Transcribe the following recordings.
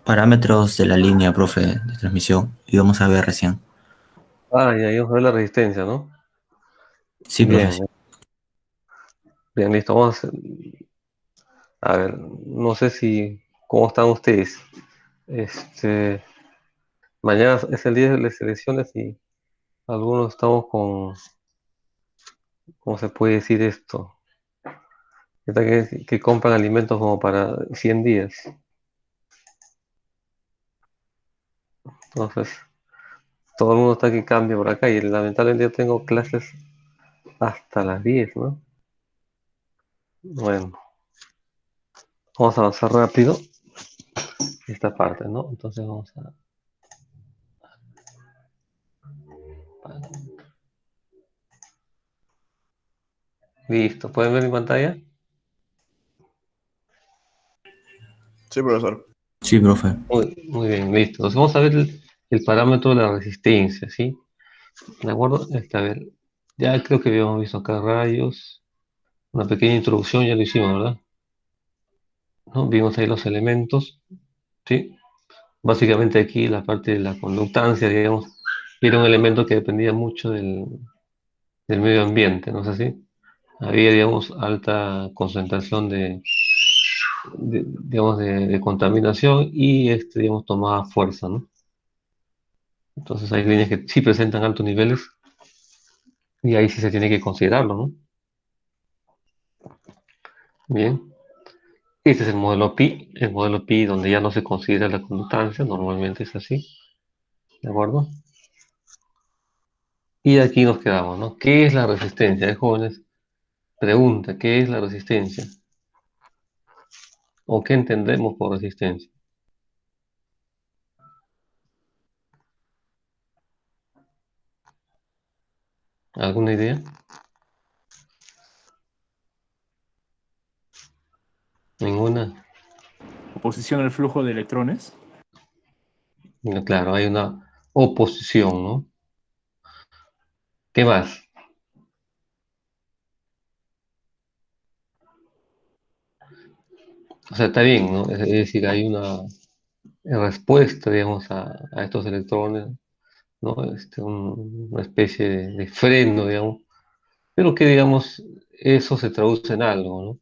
Parámetros de la línea, profe, de transmisión. Y vamos a ver recién. Ah, ya, vamos a ver la resistencia, ¿no? Sí, profe, sí. Bien, bien, listo. A ver, no sé ¿cómo están ustedes? Este, mañana es el día de las elecciones y algunos estamos ¿cómo se puede decir esto? Está que compran alimentos como para 100 días. Entonces, todo el mundo está que cambia por acá y lamentablemente yo tengo clases hasta las 10, ¿no? Bueno, vamos a avanzar rápido esta parte, ¿no? Entonces Listo, ¿pueden ver mi pantalla? Sí, profesor. Sí, profe. Muy bien, listo. Entonces vamos a ver el parámetro de la resistencia, ¿sí? ¿De acuerdo? A ver, ya creo que habíamos visto acá rayos, una pequeña introducción, ya lo hicimos, ¿verdad? ¿No? Vimos ahí los elementos, ¿sí? Básicamente aquí la parte de la conductancia, digamos, era un elemento que dependía mucho del medio ambiente, ¿no es así? Había, digamos, alta concentración digamos, de contaminación y, digamos, tomaba fuerza, ¿no? Entonces hay líneas que sí presentan altos niveles y ahí sí se tiene que considerarlo, ¿no? Bien, este es el modelo Pi donde ya no se considera la conductancia, normalmente es así, ¿de acuerdo? Y aquí nos quedamos, ¿no? ¿Qué es la resistencia? Jóvenes, pregunta, ¿qué es la resistencia? ¿O qué entendemos por resistencia? ¿Alguna idea? ¿Ninguna? Oposición al flujo de electrones. No, claro, hay una oposición, ¿no? ¿Qué más? O sea, está bien, ¿no? Es decir, hay una respuesta, digamos, a estos electrones, ¿no? Una especie de freno, digamos, pero que, digamos, eso se traduce en algo, ¿no?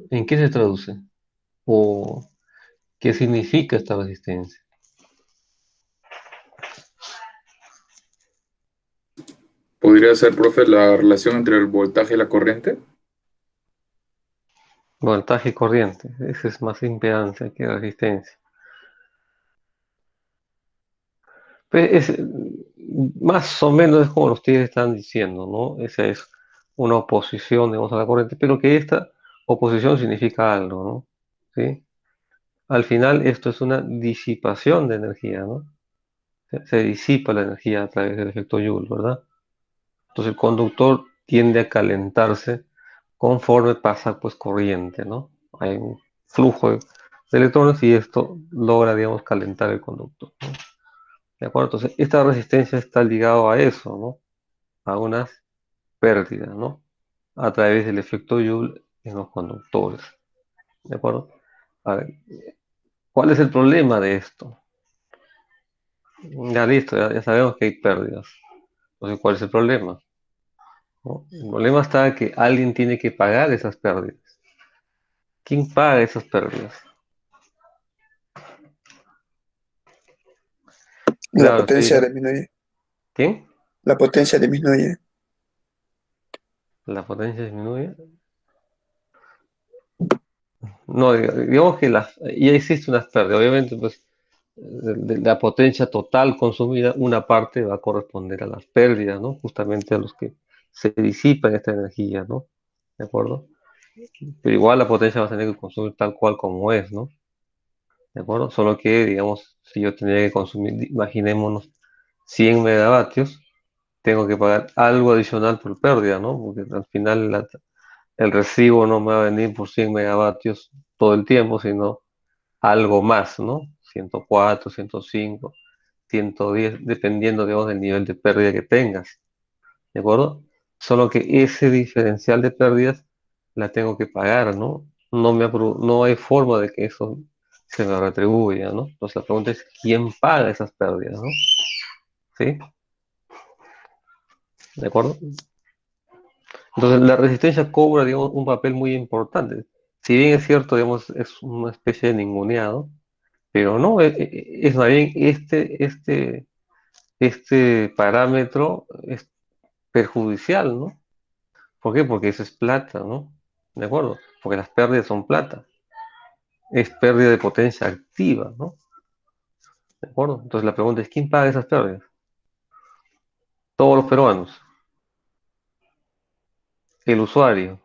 ¿En qué se traduce? ¿O qué significa esta resistencia? ¿Podría ser, profe, la relación entre el voltaje y la corriente? Voltaje y corriente, ese es más impedancia que resistencia. Pues más o menos es como ustedes están diciendo, ¿no? Esa es una oposición, digamos, a la corriente, pero que esta oposición significa algo, ¿no? ¿Sí? Al final esto es una disipación de energía, ¿no? Se disipa la energía a través del efecto Joule, ¿verdad? Entonces el conductor tiende a calentarse conforme pasa pues corriente, ¿no? Hay un flujo de electrones y esto logra, digamos, calentar el conductor, ¿no? ¿De acuerdo? Entonces esta resistencia está ligada a eso, ¿no? A unas pérdidas, ¿no? A través del efecto Joule en los conductores, ¿de acuerdo? A ver, ¿cuál es el problema de esto? Ya listo, ya sabemos que hay pérdidas. Entonces, ¿cuál es el problema? ¿No? El problema está en que alguien tiene que pagar esas pérdidas. ¿Quién paga esas pérdidas? La Claro, usted potencia dirá, disminuye. ¿quién? La potencia disminuye. ¿La potencia disminuye? No, digamos que ya existe unas pérdidas. Obviamente, pues, de la potencia total consumida, una parte va a corresponder a las pérdidas, ¿no? Justamente a los que se disipan esta energía, ¿no? ¿De acuerdo? Pero igual la potencia va a tener que consumir tal cual como es, ¿no? ¿De acuerdo? Solo que, digamos, si yo tendría que consumir, imaginémonos, 100 megavatios, tengo que pagar algo adicional por pérdida, ¿no? Porque al final el recibo no me va a venir por 100 megavatios todo el tiempo, sino algo más, ¿no? 104, 105, 110, dependiendo, digamos, del nivel de pérdida que tengas, ¿de acuerdo? Solo que ese diferencial de pérdidas la tengo que pagar, ¿no? No hay forma de que eso se me retribuya, ¿no? Entonces la pregunta es, ¿quién paga esas pérdidas, ¿no? ¿Sí? ¿De acuerdo? Entonces la resistencia cobra, digamos, un papel muy importante. Si bien es cierto, digamos, es una especie de ninguneado, pero no, es más bien este parámetro es perjudicial, ¿no? ¿Por qué? Porque eso es plata, ¿no? ¿De acuerdo? Porque las pérdidas son plata. Es pérdida de potencia activa, ¿no? ¿De acuerdo? Entonces la pregunta es, ¿quién paga esas pérdidas? Todos los peruanos. El usuario,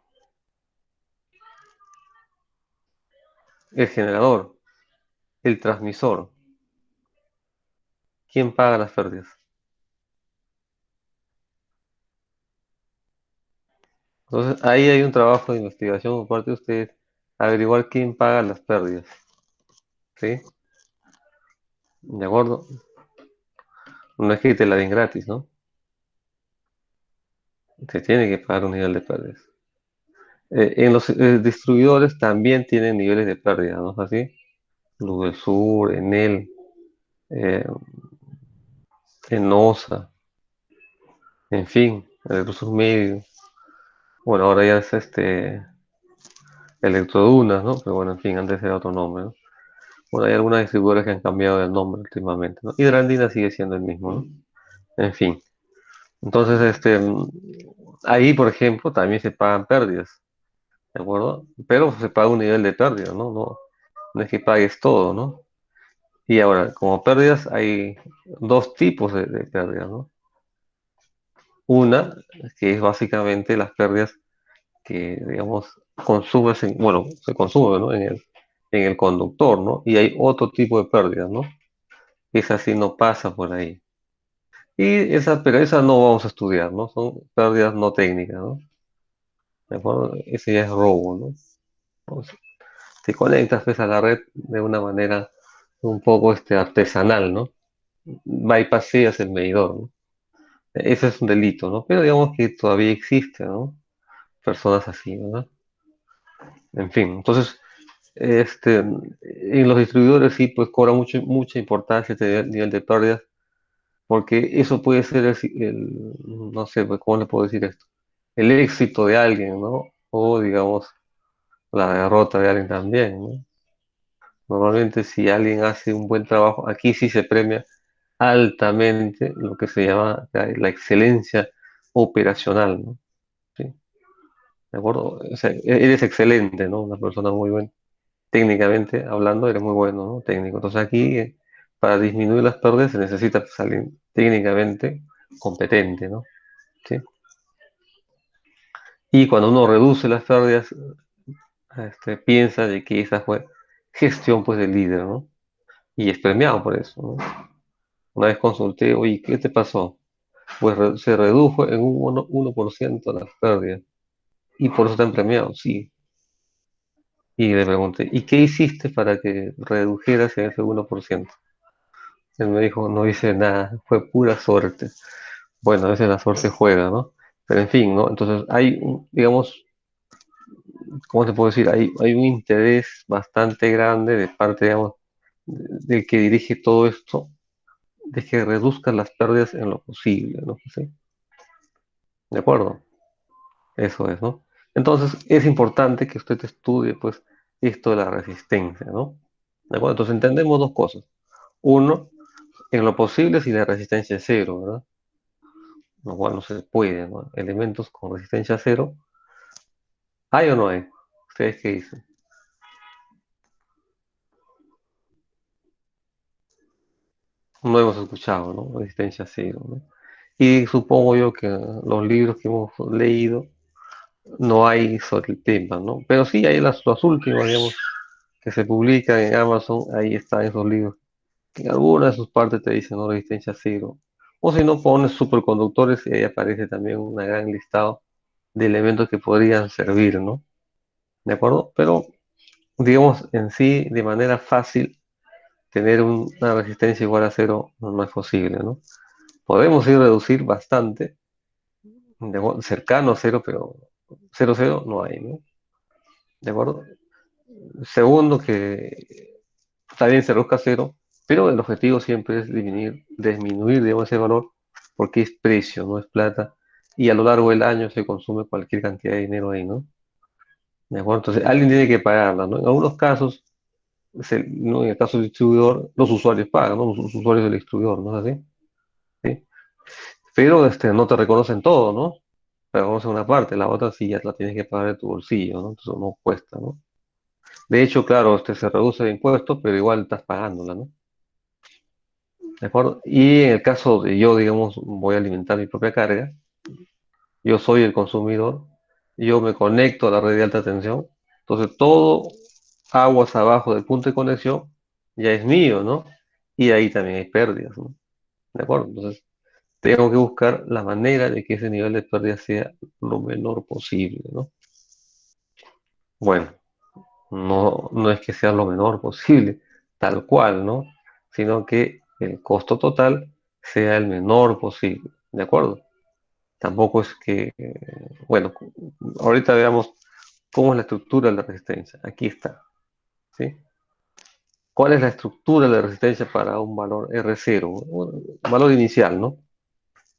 el generador, el transmisor. ¿Quién paga las pérdidas? Entonces ahí hay un trabajo de investigación por parte de ustedes, averiguar quién paga las pérdidas, ¿sí? ¿De acuerdo? No es que te la den gratis, ¿no? Se tiene que pagar un nivel de pérdidas. En los distribuidores también tienen niveles de pérdida, ¿no es así? Luz del Sur, Enel, eh, Enosa, en fin, Recursos Medios. Bueno, ahora ya es Electrodunas, ¿no? Pero bueno, en fin, antes era otro nombre, ¿no? Bueno, hay algunas distribuidoras que han cambiado de nombre últimamente, ¿no? Hidrandina sigue siendo el mismo, ¿no? En fin. Entonces, ahí, por ejemplo, también se pagan pérdidas, ¿de acuerdo? Pero se paga un nivel de pérdida, ¿no? No es que pagues todo, ¿no? Y ahora, como pérdidas, hay dos tipos de pérdidas, ¿no? Una, que es básicamente las pérdidas que, digamos, consumes, bueno, se consume, ¿no? En el conductor, ¿no? Y hay otro tipo de pérdidas, ¿no? Esa sí no pasa por ahí. Pero esas no vamos a estudiar, ¿no? Son pérdidas no técnicas, ¿no? ¿De acuerdo? Ese ya es robo, ¿no? Entonces, te conectas pues, a la red de una manera un poco artesanal, ¿no? Bypaseas el medidor, ¿no? Ese es un delito, ¿no? Pero digamos que todavía existe, ¿no? Personas así, ¿verdad? En fin, entonces, en los distribuidores sí, pues cobra mucha importancia este nivel de pérdidas, porque eso puede ser no sé, pues, ¿cómo le puedo decir esto? El éxito de alguien, ¿no? O, digamos, la derrota de alguien también, ¿no? Normalmente si alguien hace un buen trabajo, aquí sí se premia altamente lo que se llama la excelencia operacional, ¿no? ¿Sí? ¿De acuerdo? O sea, eres excelente, ¿no? Una persona muy buena. Técnicamente hablando, eres muy bueno, ¿no? Técnico. Entonces aquí, para disminuir las pérdidas, se necesita pues, alguien técnicamente competente, ¿no? ¿Sí? Y cuando uno reduce las pérdidas, piensa de que esa fue gestión pues del líder, ¿no? Y es premiado por eso, ¿no? Una vez consulté, oye, ¿qué te pasó? Pues se redujo en un 1% las pérdidas y por eso están premiados, sí. Y le pregunté, ¿y qué hiciste para que redujeras en ese 1%? Él me dijo, no hice nada, fue pura suerte. Bueno, a veces la suerte juega, ¿no? Pero en fin, ¿no? Entonces hay, digamos, ¿cómo te puedo decir? Hay un interés bastante grande de parte, digamos, del que dirige todo esto, de que reduzcan las pérdidas en lo posible, ¿no? ¿Sí? ¿De acuerdo? Eso es, ¿no? Entonces es importante que usted estudie, pues, esto de la resistencia, ¿no? ¿De acuerdo? Entonces entendemos dos cosas. Uno, en lo posible si la resistencia es cero, ¿verdad? Lo cual no se puede, ¿no? Elementos con resistencia cero, ¿hay o no hay? ¿Ustedes qué dicen? No hemos escuchado, ¿no? Resistencia cero, ¿no? Y supongo yo que los libros que hemos leído no hay sobre el tema, ¿no? Pero sí hay las últimas, digamos, que se publican en Amazon, ahí están esos libros. En algunas de sus partes te dicen, ¿no? Resistencia cero. O si no, pones superconductores y ahí aparece también un gran listado de elementos que podrían servir, ¿no? ¿De acuerdo? Pero, digamos, en sí, de manera fácil, tener una resistencia igual a cero no es posible, ¿no? Podemos ir reducir bastante, cercano a cero, pero cero cero no hay, ¿no? ¿De acuerdo? Segundo, que está bien se reduzca a cero, pero el objetivo siempre es disminuir, digamos, ese valor, porque es precio, no es plata, y a lo largo del año se consume cualquier cantidad de dinero ahí, ¿no? ¿De acuerdo? Entonces, alguien tiene que pagarla, ¿no? En algunos casos, ¿no? En el caso del distribuidor, los usuarios pagan, ¿no? Los usuarios del distribuidor, ¿no es así? ¿Sí? Pero no te reconocen todo, ¿no? Te reconocen una parte, la otra sí ya la tienes que pagar de tu bolsillo, ¿no? Entonces no cuesta, ¿no? De hecho, claro, se reduce el impuesto, pero igual estás pagándola, ¿no? ¿De acuerdo? Y en el caso de yo, digamos, voy a alimentar mi propia carga, yo soy el consumidor, yo me conecto a la red de alta tensión, entonces todo aguas abajo del punto de conexión ya es mío, ¿no? Y ahí también hay pérdidas, ¿no? ¿De acuerdo? Entonces, tengo que buscar la manera de que ese nivel de pérdida sea lo menor posible, ¿no? Bueno, no es que sea lo menor posible, tal cual, ¿no? Sino que el costo total sea el menor posible, ¿de acuerdo? Tampoco es que, bueno, ahorita veamos cómo es la estructura de la resistencia. Aquí está, ¿sí? ¿Cuál es la estructura de la resistencia para un valor R0? Un valor inicial, ¿no?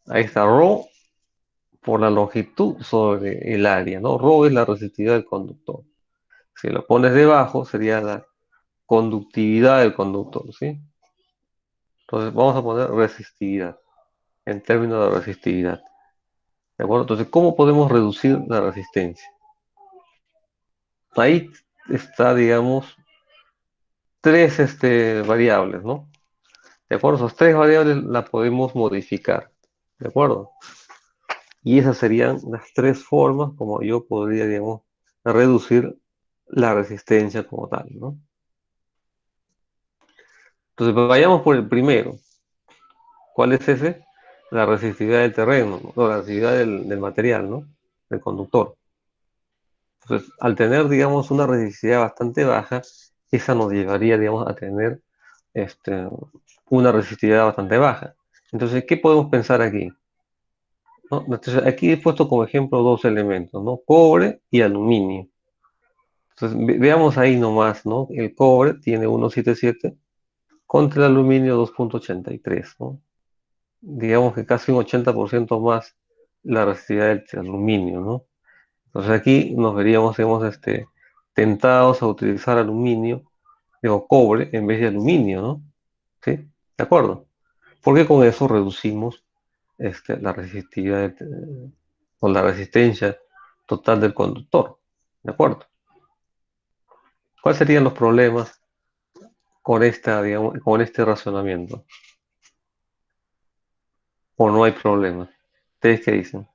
Ahí está ρ por la longitud sobre el área, ¿no? Ρ es la resistividad del conductor. Si lo pones debajo, sería la conductividad del conductor, ¿sí? Entonces vamos a poner resistividad, en términos de resistividad. ¿De acuerdo? Entonces, ¿cómo podemos reducir la resistencia? Ahí está, digamos, tres variables, ¿no? ¿De acuerdo? Esas tres variables las podemos modificar. ¿De acuerdo? Y esas serían las tres formas como yo podría, digamos, reducir la resistencia como tal, ¿no? Entonces, vayamos por el primero. ¿Cuál es ese? La resistividad del terreno, ¿no? La resistividad del material, ¿no? Del conductor. Entonces, al tener, digamos, una resistividad bastante baja, esa nos llevaría, digamos, a tener este, una resistividad bastante baja. Entonces, ¿qué podemos pensar aquí? ¿No? Entonces, aquí he puesto como ejemplo dos elementos, ¿no? Cobre y aluminio. Entonces, veamos ahí nomás, ¿no? El cobre tiene 1,77 contra el aluminio 2,83, ¿no? Digamos que casi un 80% más la resistividad del aluminio, ¿no? Entonces aquí nos veríamos, digamos, tentados a utilizar aluminio, digo, cobre en vez de aluminio, ¿no? ¿Sí? ¿De acuerdo? Porque con eso reducimos la resistividad o la resistencia total del conductor. ¿De acuerdo? ¿Cuáles serían los problemas con digamos, con este razonamiento? ¿O no hay problema? ¿Ustedes qué dicen?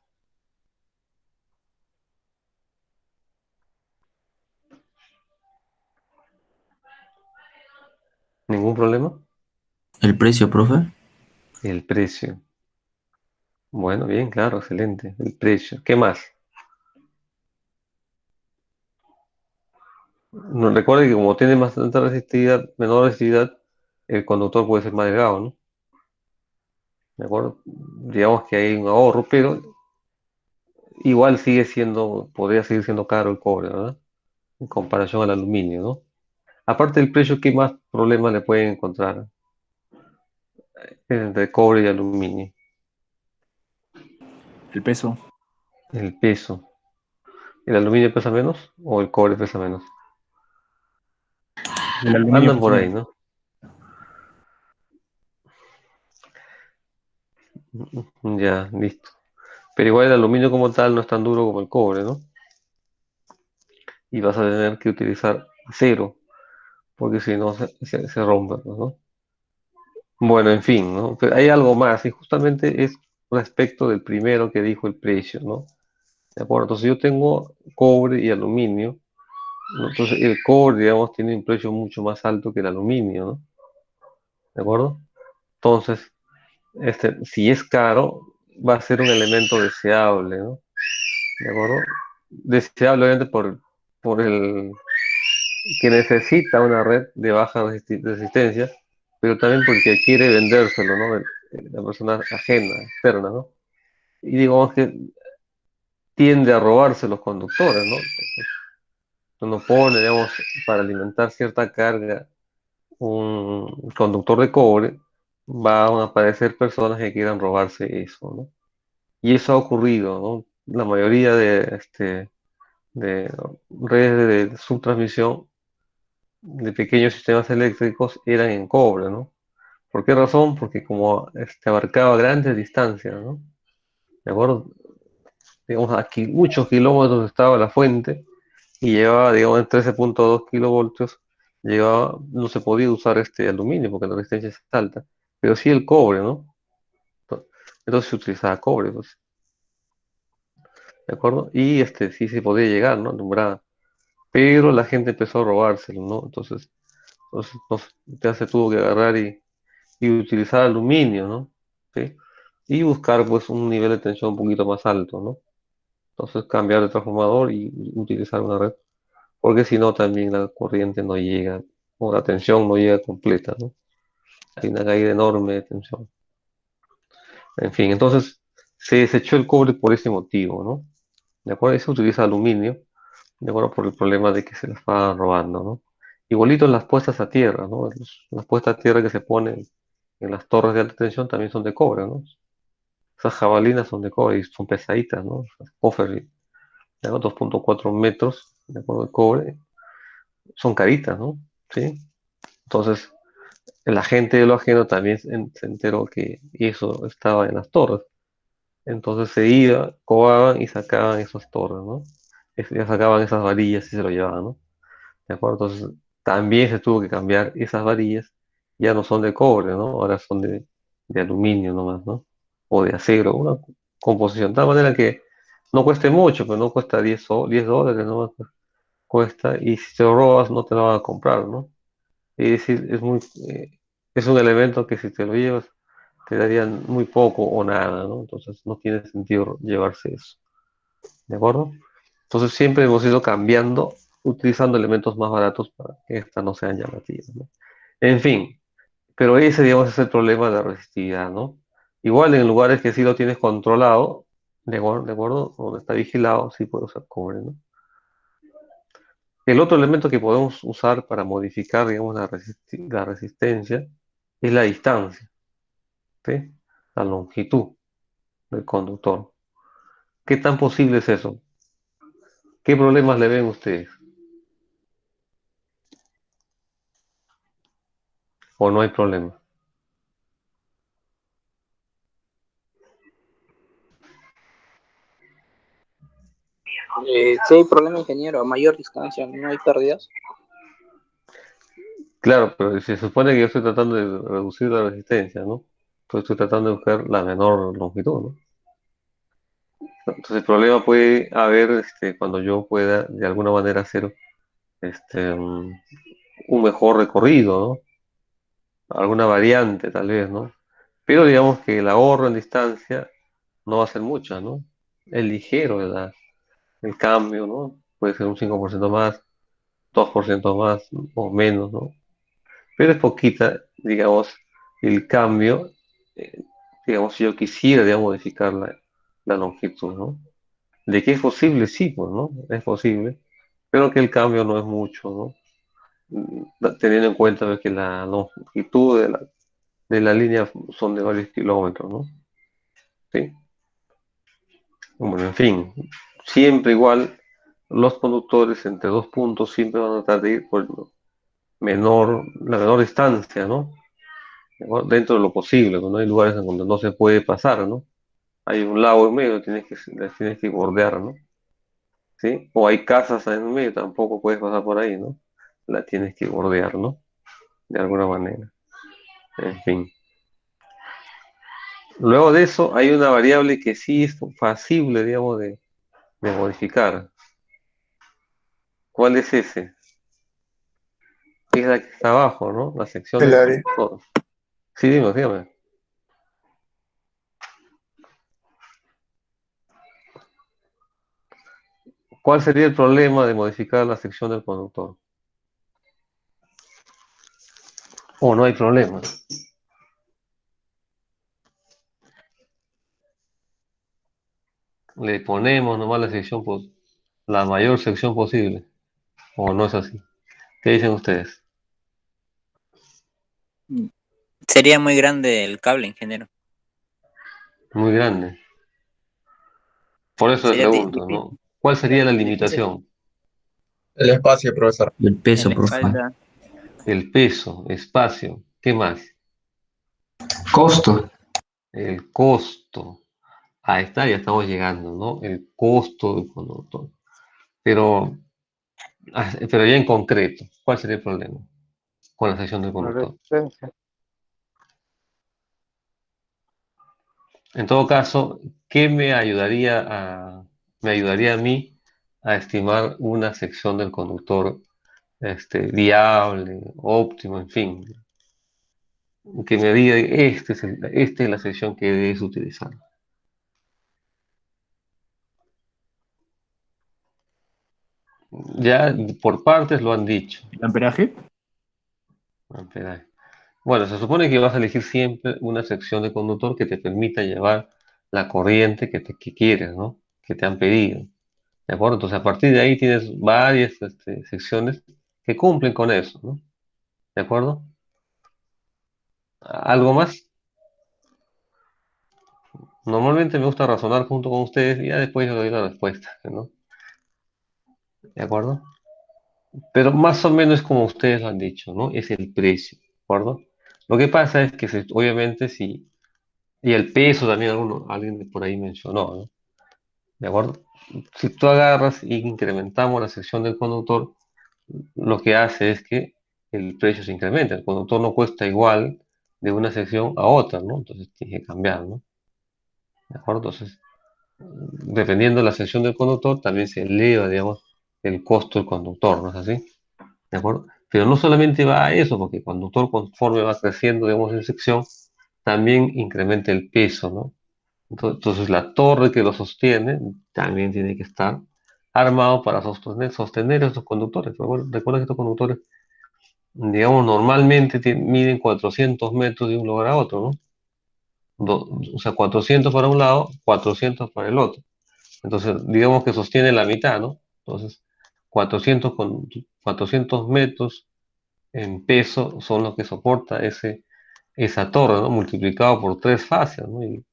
¿Ningún problema? ¿El precio, profe? El precio. Bueno, bien, claro, excelente. El precio. ¿Qué más? No, recuerde que como tiene más tanta resistividad, menor resistividad, el conductor puede ser más delgado, ¿no? ¿De acuerdo? Digamos que hay un ahorro, pero igual podría seguir siendo caro el cobre, ¿verdad? En comparación al aluminio, ¿no? Aparte del precio, ¿qué más problemas le pueden encontrar entre cobre y aluminio? El peso. El peso. ¿El aluminio pesa menos o el cobre pesa menos? El aluminio Andan pesa por ahí, menos. ¿no? Ya, listo. Pero igual el aluminio como tal no es tan duro como el cobre, ¿no? Y vas a tener que utilizar acero, porque si no se rompe, pues, ¿no? Bueno, en fin, ¿no? Pero hay algo más, y justamente es respecto del primero que dijo el precio, ¿no? ¿De acuerdo? Entonces yo tengo cobre y aluminio, ¿no? Entonces el cobre, digamos, tiene un precio mucho más alto que el aluminio, ¿no? ¿De acuerdo? Entonces, si es caro, va a ser un elemento deseable, ¿no? ¿De acuerdo? Deseable, obviamente, por el que necesita una red de baja resistencia, pero también porque quiere vendérselo, ¿no? La persona ajena, externa, ¿no? Y digamos que tiende a robarse los conductores, ¿no? Entonces, uno pone, digamos, para alimentar cierta carga un conductor de cobre, van a aparecer personas que quieran robarse eso, ¿no? Y eso ha ocurrido, ¿no? La mayoría de redes de subtransmisión de pequeños sistemas eléctricos eran en cobre, ¿no? ¿Por qué razón? Porque como abarcaba grandes distancias, ¿no? ¿De acuerdo? Digamos, aquí muchos kilómetros estaba la fuente y llevaba, digamos, en 13.2 kilovoltios, llevaba, no se podía usar este aluminio porque la resistencia es alta, pero sí el cobre, ¿no? Entonces se utilizaba cobre, pues, ¿de acuerdo? Y sí se podía llegar, ¿no? Alumbrada, pero la gente empezó a robárselo, ¿no? Entonces ya se tuvo que agarrar y utilizar aluminio, ¿no? ¿Sí? Y buscar pues un nivel de tensión un poquito más alto, ¿no? Entonces cambiar de transformador y utilizar una red, porque si no también la corriente no llega, o la tensión no llega completa, ¿no? Hay una caída enorme de tensión. En fin, entonces se desechó el cobre por ese motivo, ¿no? ¿De acuerdo? Y se utiliza aluminio, ¿de acuerdo? Por el problema de que se las estaban robando, ¿no? Igualito en las puestas a tierra, ¿no? Las puestas a tierra que se ponen en las torres de alta tensión también son de cobre, ¿no? Esas jabalinas son de cobre y son pesaditas, ¿no? Esas Coffery, de 2.4 metros, de acuerdo, de cobre, son caritas, ¿no? ¿Sí? Entonces, el agente de lo ajeno también se enteró que eso estaba en las torres. Entonces se iba, cobaban y sacaban esas torres, ¿no? Ya sacaban esas varillas y se lo llevaban, ¿no? ¿De acuerdo? Entonces, también se tuvo que cambiar esas varillas, ya no son de cobre, ¿no? Ahora son de aluminio nomás, ¿no? O de acero, una composición, de tal manera que no cueste mucho, pero no cuesta 10 dólares, no cuesta, y si te lo robas no te lo van a comprar, ¿no? Es decir, es un elemento que si te lo llevas te darían muy poco o nada, ¿no? Entonces no tiene sentido llevarse eso, ¿de acuerdo? Entonces siempre hemos ido cambiando, utilizando elementos más baratos para que estas no sean llamativas, ¿no? En fin, pero ese, digamos, es el problema de la resistividad, ¿no? Igual en lugares que sí lo tienes controlado, ¿de acuerdo? Donde está vigilado, sí puedes usar cobre, ¿no? El otro elemento que podemos usar para modificar, digamos, la resistencia es la distancia, ¿sí? La longitud del conductor. ¿Qué tan posible es eso? ¿Qué problemas le ven ustedes? ¿O no hay problema? Si hay problema, ingeniero, a mayor distancia no hay pérdidas. Claro, pero se supone que yo estoy tratando de reducir la resistencia, ¿no? Entonces estoy tratando de buscar la menor longitud, ¿no? Entonces el problema puede haber cuando yo pueda de alguna manera hacer un mejor recorrido, ¿no? Alguna variante tal vez, ¿no? Pero digamos que el ahorro en distancia no va a ser mucha, ¿no? Es ligero el cambio, ¿no? Puede ser un 5% más, 2% más o menos, ¿no? Pero es poquita, digamos, el cambio, eh, digamos, si yo quisiera, digamos, modificar la longitud, ¿no? De que es posible, sí, pues, ¿no? Es posible, pero que el cambio no es mucho, ¿no? Teniendo en cuenta pues, que la longitud de la línea son de varios kilómetros, ¿no? Sí. Bueno, en fin, siempre igual, los conductores entre dos puntos siempre van a tratar de ir por la menor distancia, ¿no? ¿No? Dentro de lo posible, ¿no? Hay lugares en donde no se puede pasar, ¿no? Hay un lago en medio, tienes que bordear, ¿no? ¿Sí? O hay casas en medio, tampoco puedes pasar por ahí, ¿no? La tienes que bordear, ¿no? De alguna manera. En fin. Luego de eso, hay una variable que sí es factible, digamos, de modificar. ¿Cuál es ese? Es la que está abajo, ¿no? La sección El del área. conductor. Sí, dígame. ¿Cuál sería el problema de modificar la sección del conductor? O no hay problema. Le ponemos nomás la mayor sección posible. O no es así. ¿Qué dicen ustedes? Sería muy grande el cable, ingeniero. Muy grande. Por eso le Sería pregunto, difícil, ¿no? ¿Cuál sería la difícil. limitación? El espacio, profesor. El peso, La profe. espalda. El peso, espacio. ¿Qué más? Costo. El costo. Ahí está, ya estamos llegando, ¿no? El costo del conductor. Pero, pero ya en concreto, ¿cuál sería el problema con la sección del La conductor? resistencia. En todo caso, ¿qué me ayudaría a mí a estimar una sección del conductor viable, óptimo, en fin, que me diga, esta es la sección que debes utilizar? Ya por partes lo han dicho. ¿El amperaje? Amperaje. Bueno, se supone que vas a elegir siempre una sección de conductor que te permita llevar la corriente que quieres, ¿no? Que te han pedido. ¿De acuerdo? Entonces, a partir de ahí tienes varias secciones que cumplen con eso, ¿no? ¿De acuerdo? ¿Algo más? Normalmente me gusta razonar junto con ustedes y ya después yo doy la respuesta, ¿no? ¿De acuerdo? Pero más o menos como ustedes lo han dicho, ¿no? Es el precio, ¿de acuerdo? Lo que pasa es que obviamente si, y el peso también alguien por ahí mencionó, ¿no? ¿De acuerdo? Si tú agarras y incrementamos la sección del conductor, lo que hace es que el precio se incrementa. El conductor no cuesta igual de una sección a otra, ¿no? Entonces tiene que cambiar, ¿no? ¿De acuerdo? Entonces, dependiendo de la sección del conductor, también se eleva, digamos, el costo del conductor, ¿no es así? ¿De acuerdo? Pero no solamente va a eso, porque el conductor, conforme va creciendo, digamos, en sección, también incrementa el peso, ¿no? Entonces, la torre que lo sostiene también tiene que estar armado para sostener estos conductores. Recuerda que estos conductores, digamos, normalmente miden 400 metros de un lugar a otro, ¿no? O sea, 400 para un lado, 400 para el otro. Entonces, digamos que sostiene la mitad, ¿no? Entonces, 400 metros en peso son los que soporta esa torre, ¿no? Multiplicado por tres fases, ¿no? Y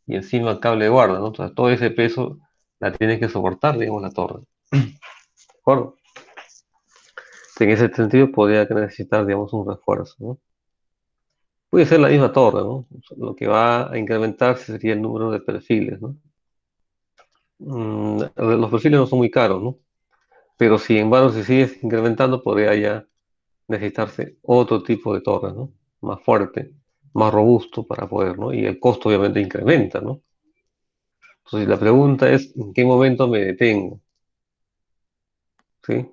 encima el cable de guarda, ¿no? Entonces, todo ese peso la tiene que soportar, digamos, la torre. ¿De acuerdo? En ese sentido, podría necesitar, digamos, un refuerzo, ¿no? Puede ser la misma torre, ¿no? Lo que va a incrementarse sería el número de perfiles, ¿no? Los perfiles no son muy caros, ¿no? Pero sin embargo, si sigues incrementando, podría ya necesitarse otro tipo de torre, ¿no? Más fuerte, más robusto para poder, ¿no? Y el costo obviamente incrementa, ¿no? Entonces la pregunta es, ¿en qué momento me detengo? ¿Sí?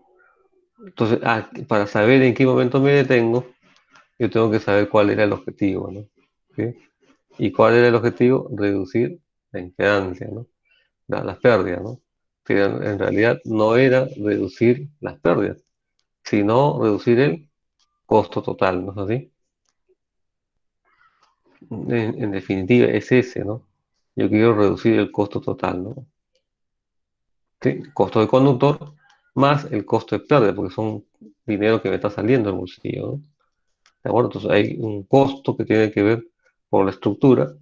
Entonces, para saber en qué momento me detengo, yo tengo que saber cuál era el objetivo, ¿no? ¿Sí? ¿Y cuál era el objetivo? Reducir la impedancia, ¿no? Las pérdidas, ¿no? Pero en realidad no era reducir las pérdidas, sino reducir el costo total, ¿no es así? En definitiva, es ese, ¿no? Yo quiero reducir el costo total, ¿no? ¿Sí? Costo de conductor más el costo de pérdida, porque son dinero que me está saliendo del bolsillo, ¿no? ¿De acuerdo? Entonces hay un costo que tiene que ver por la estructura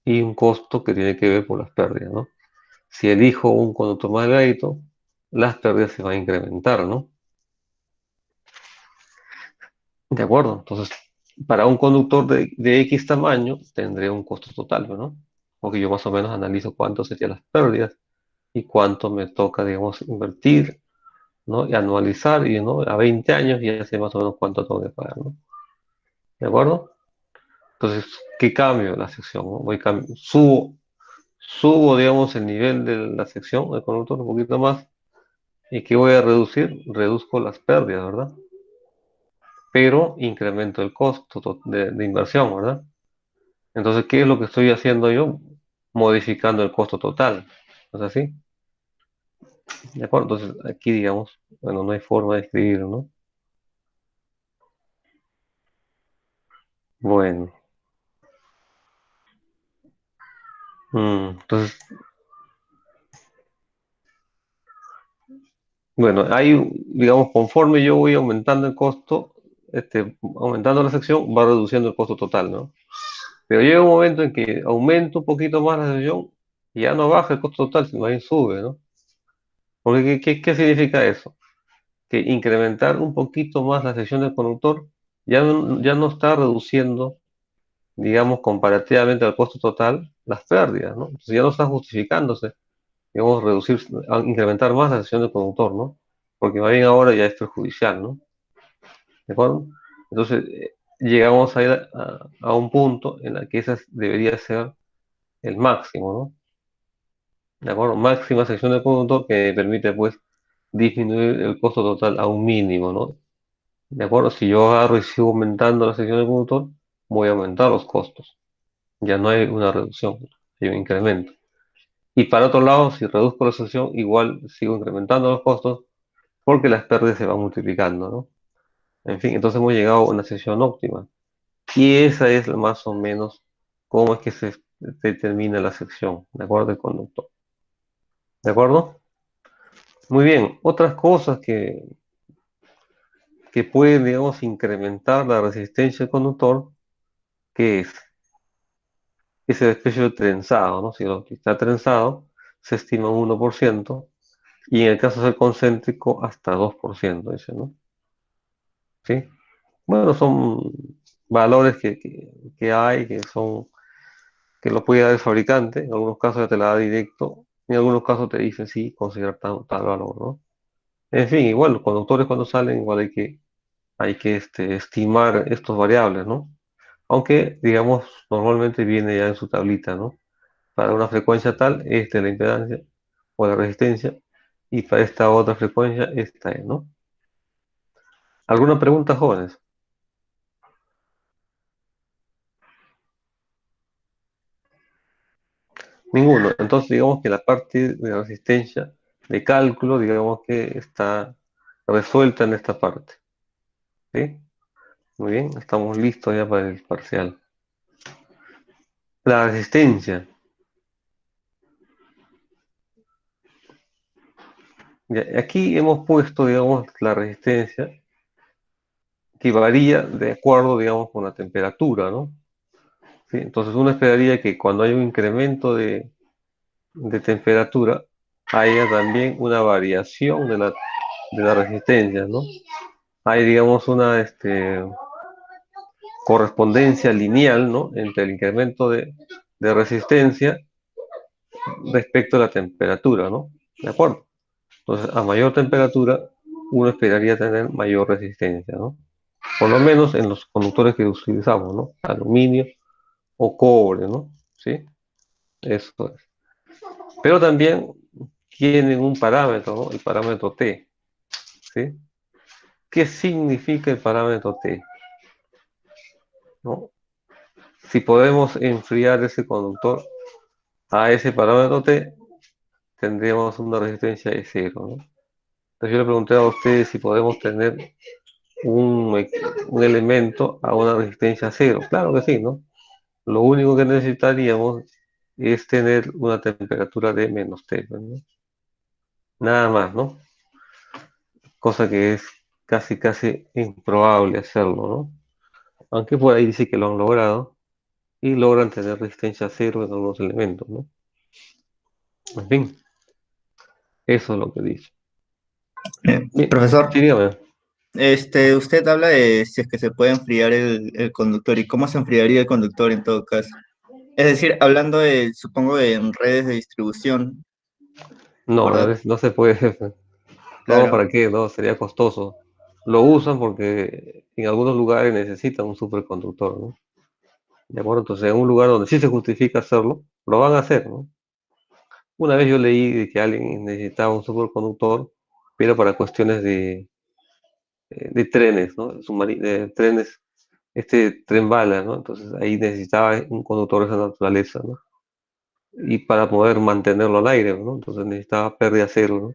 y un costo que tiene que ver por las pérdidas, ¿no? Si elijo un conductor más delgadito, las pérdidas se van a incrementar, ¿no? ¿De acuerdo? Entonces, para un conductor de X tamaño, tendré un costo total, ¿no? Porque yo más o menos analizo cuánto serían las pérdidas y cuánto me toca, digamos, invertir, ¿no? Y anualizar, y, ¿no? A 20 años ya sé más o menos cuánto tengo que pagar, ¿no? ¿De acuerdo? Entonces, ¿qué cambio en la sección? ¿No? Subo, digamos, el nivel de la sección del conductor un poquito más. ¿Y qué voy a reducir? Reduzco las pérdidas, ¿verdad? Pero incremento el costo de inversión, ¿verdad? Entonces, ¿qué es lo que estoy haciendo yo? Modificando el costo total. ¿No es así? ¿De acuerdo? Entonces, aquí, digamos, bueno, no hay forma de escribirlo, ¿no? Bueno. Entonces, bueno, hay, digamos, conforme yo voy aumentando el costo, aumentando la sección, va reduciendo el costo total, ¿no? Pero llega un momento en que aumenta un poquito más la sección y ya no baja el costo total, sino ahí sube, ¿no? Porque ¿qué significa eso? Que incrementar un poquito más la sección del conductor ya no está reduciendo, digamos, comparativamente al costo total, las pérdidas, ¿no? Entonces ya no está justificándose, digamos, incrementar más la sección del conductor, ¿no? Porque más bien ahora ya es perjudicial, ¿no? ¿De acuerdo? Entonces, llegamos a ir a un punto en el que esa debería ser el máximo, ¿no? ¿De acuerdo? Máxima sección del conductor que permite, pues, disminuir el costo total a un mínimo, ¿no? ¿De acuerdo? Si yo agarro y sigo aumentando la sección del conductor, voy a aumentar los costos. Ya no hay una reducción, hay un incremento. Y para otro lado, si reduzco la sección, igual sigo incrementando los costos porque las pérdidas se van multiplicando, ¿no? En fin, entonces hemos llegado a una sección óptima. Y esa es más o menos cómo es que se determina la sección, ¿de acuerdo? Del conductor. ¿De acuerdo? Muy bien. Otras cosas que pueden, digamos, incrementar la resistencia del conductor, ¿qué es? Es el especie de trenzado, ¿no? Si lo que está trenzado, se estima un 1%, y en el caso de ser concéntrico, hasta 2%, dice, ¿no? ¿Sí? Bueno, son valores que hay, que lo puede dar el fabricante, en algunos casos ya te la da directo, en algunos casos te dicen sí, considerar tal valor, ¿no? En fin, igual los conductores cuando salen, igual hay que estimar estos variables, ¿no? Aunque, digamos, normalmente viene ya en su tablita, ¿no? Para una frecuencia tal, esta es la impedancia o la resistencia, y para esta otra frecuencia, esta es, ¿no? ¿Alguna pregunta, jóvenes? Ninguno. Entonces, digamos que la parte de resistencia de cálculo, digamos que está resuelta en esta parte. ¿Sí? Muy bien, estamos listos ya para el parcial. La resistencia. Ya, aquí hemos puesto, digamos, la resistencia que varía de acuerdo, digamos, con la temperatura, ¿no? ¿Sí? Entonces uno esperaría que cuando hay un incremento de temperatura, haya también una variación de la resistencia, ¿no? Hay, digamos, una correspondencia lineal, ¿no? Entre el incremento de resistencia respecto a la temperatura, ¿no? ¿De acuerdo? Entonces, a mayor temperatura, uno esperaría tener mayor resistencia, ¿no? Por lo menos en los conductores que utilizamos, ¿no? Aluminio o cobre, ¿no? ¿Sí? Eso es. Pero también tienen un parámetro, ¿no? El parámetro T, ¿sí? ¿Qué significa el parámetro T? ¿No? Si podemos enfriar ese conductor a ese parámetro T, tendríamos una resistencia de cero, ¿no? Entonces yo le pregunté a ustedes si podemos tener un elemento a una resistencia cero. Claro que sí, ¿no? Lo único que necesitaríamos es tener una temperatura de menos T, ¿no? Nada más, ¿no? Cosa que es casi improbable hacerlo, ¿no? Aunque por ahí dice que lo han logrado y logran tener resistencia cero en algunos elementos, ¿no? En fin, eso es lo que dice. Bien, Profesor, sí, dígame. usted habla de si es que se puede enfriar el conductor y cómo se enfriaría el conductor en todo caso. Es decir, hablando supongo, de en redes de distribución, No, ¿verdad? no se puede. No, Claro. ¿para qué? No, sería costoso. Lo usan porque en algunos lugares necesitan un superconductor, ¿no? ¿De acuerdo? Entonces, en un lugar donde sí se justifica hacerlo, lo van a hacer, ¿no? Una vez yo leí de que alguien necesitaba un superconductor, pero para cuestiones de trenes, ¿no? De trenes, tren bala, ¿no? Entonces ahí necesitaba un conductor de esa naturaleza, ¿no? Y para poder mantenerlo al aire, ¿no? Entonces necesitaba pérdida cero, ¿no?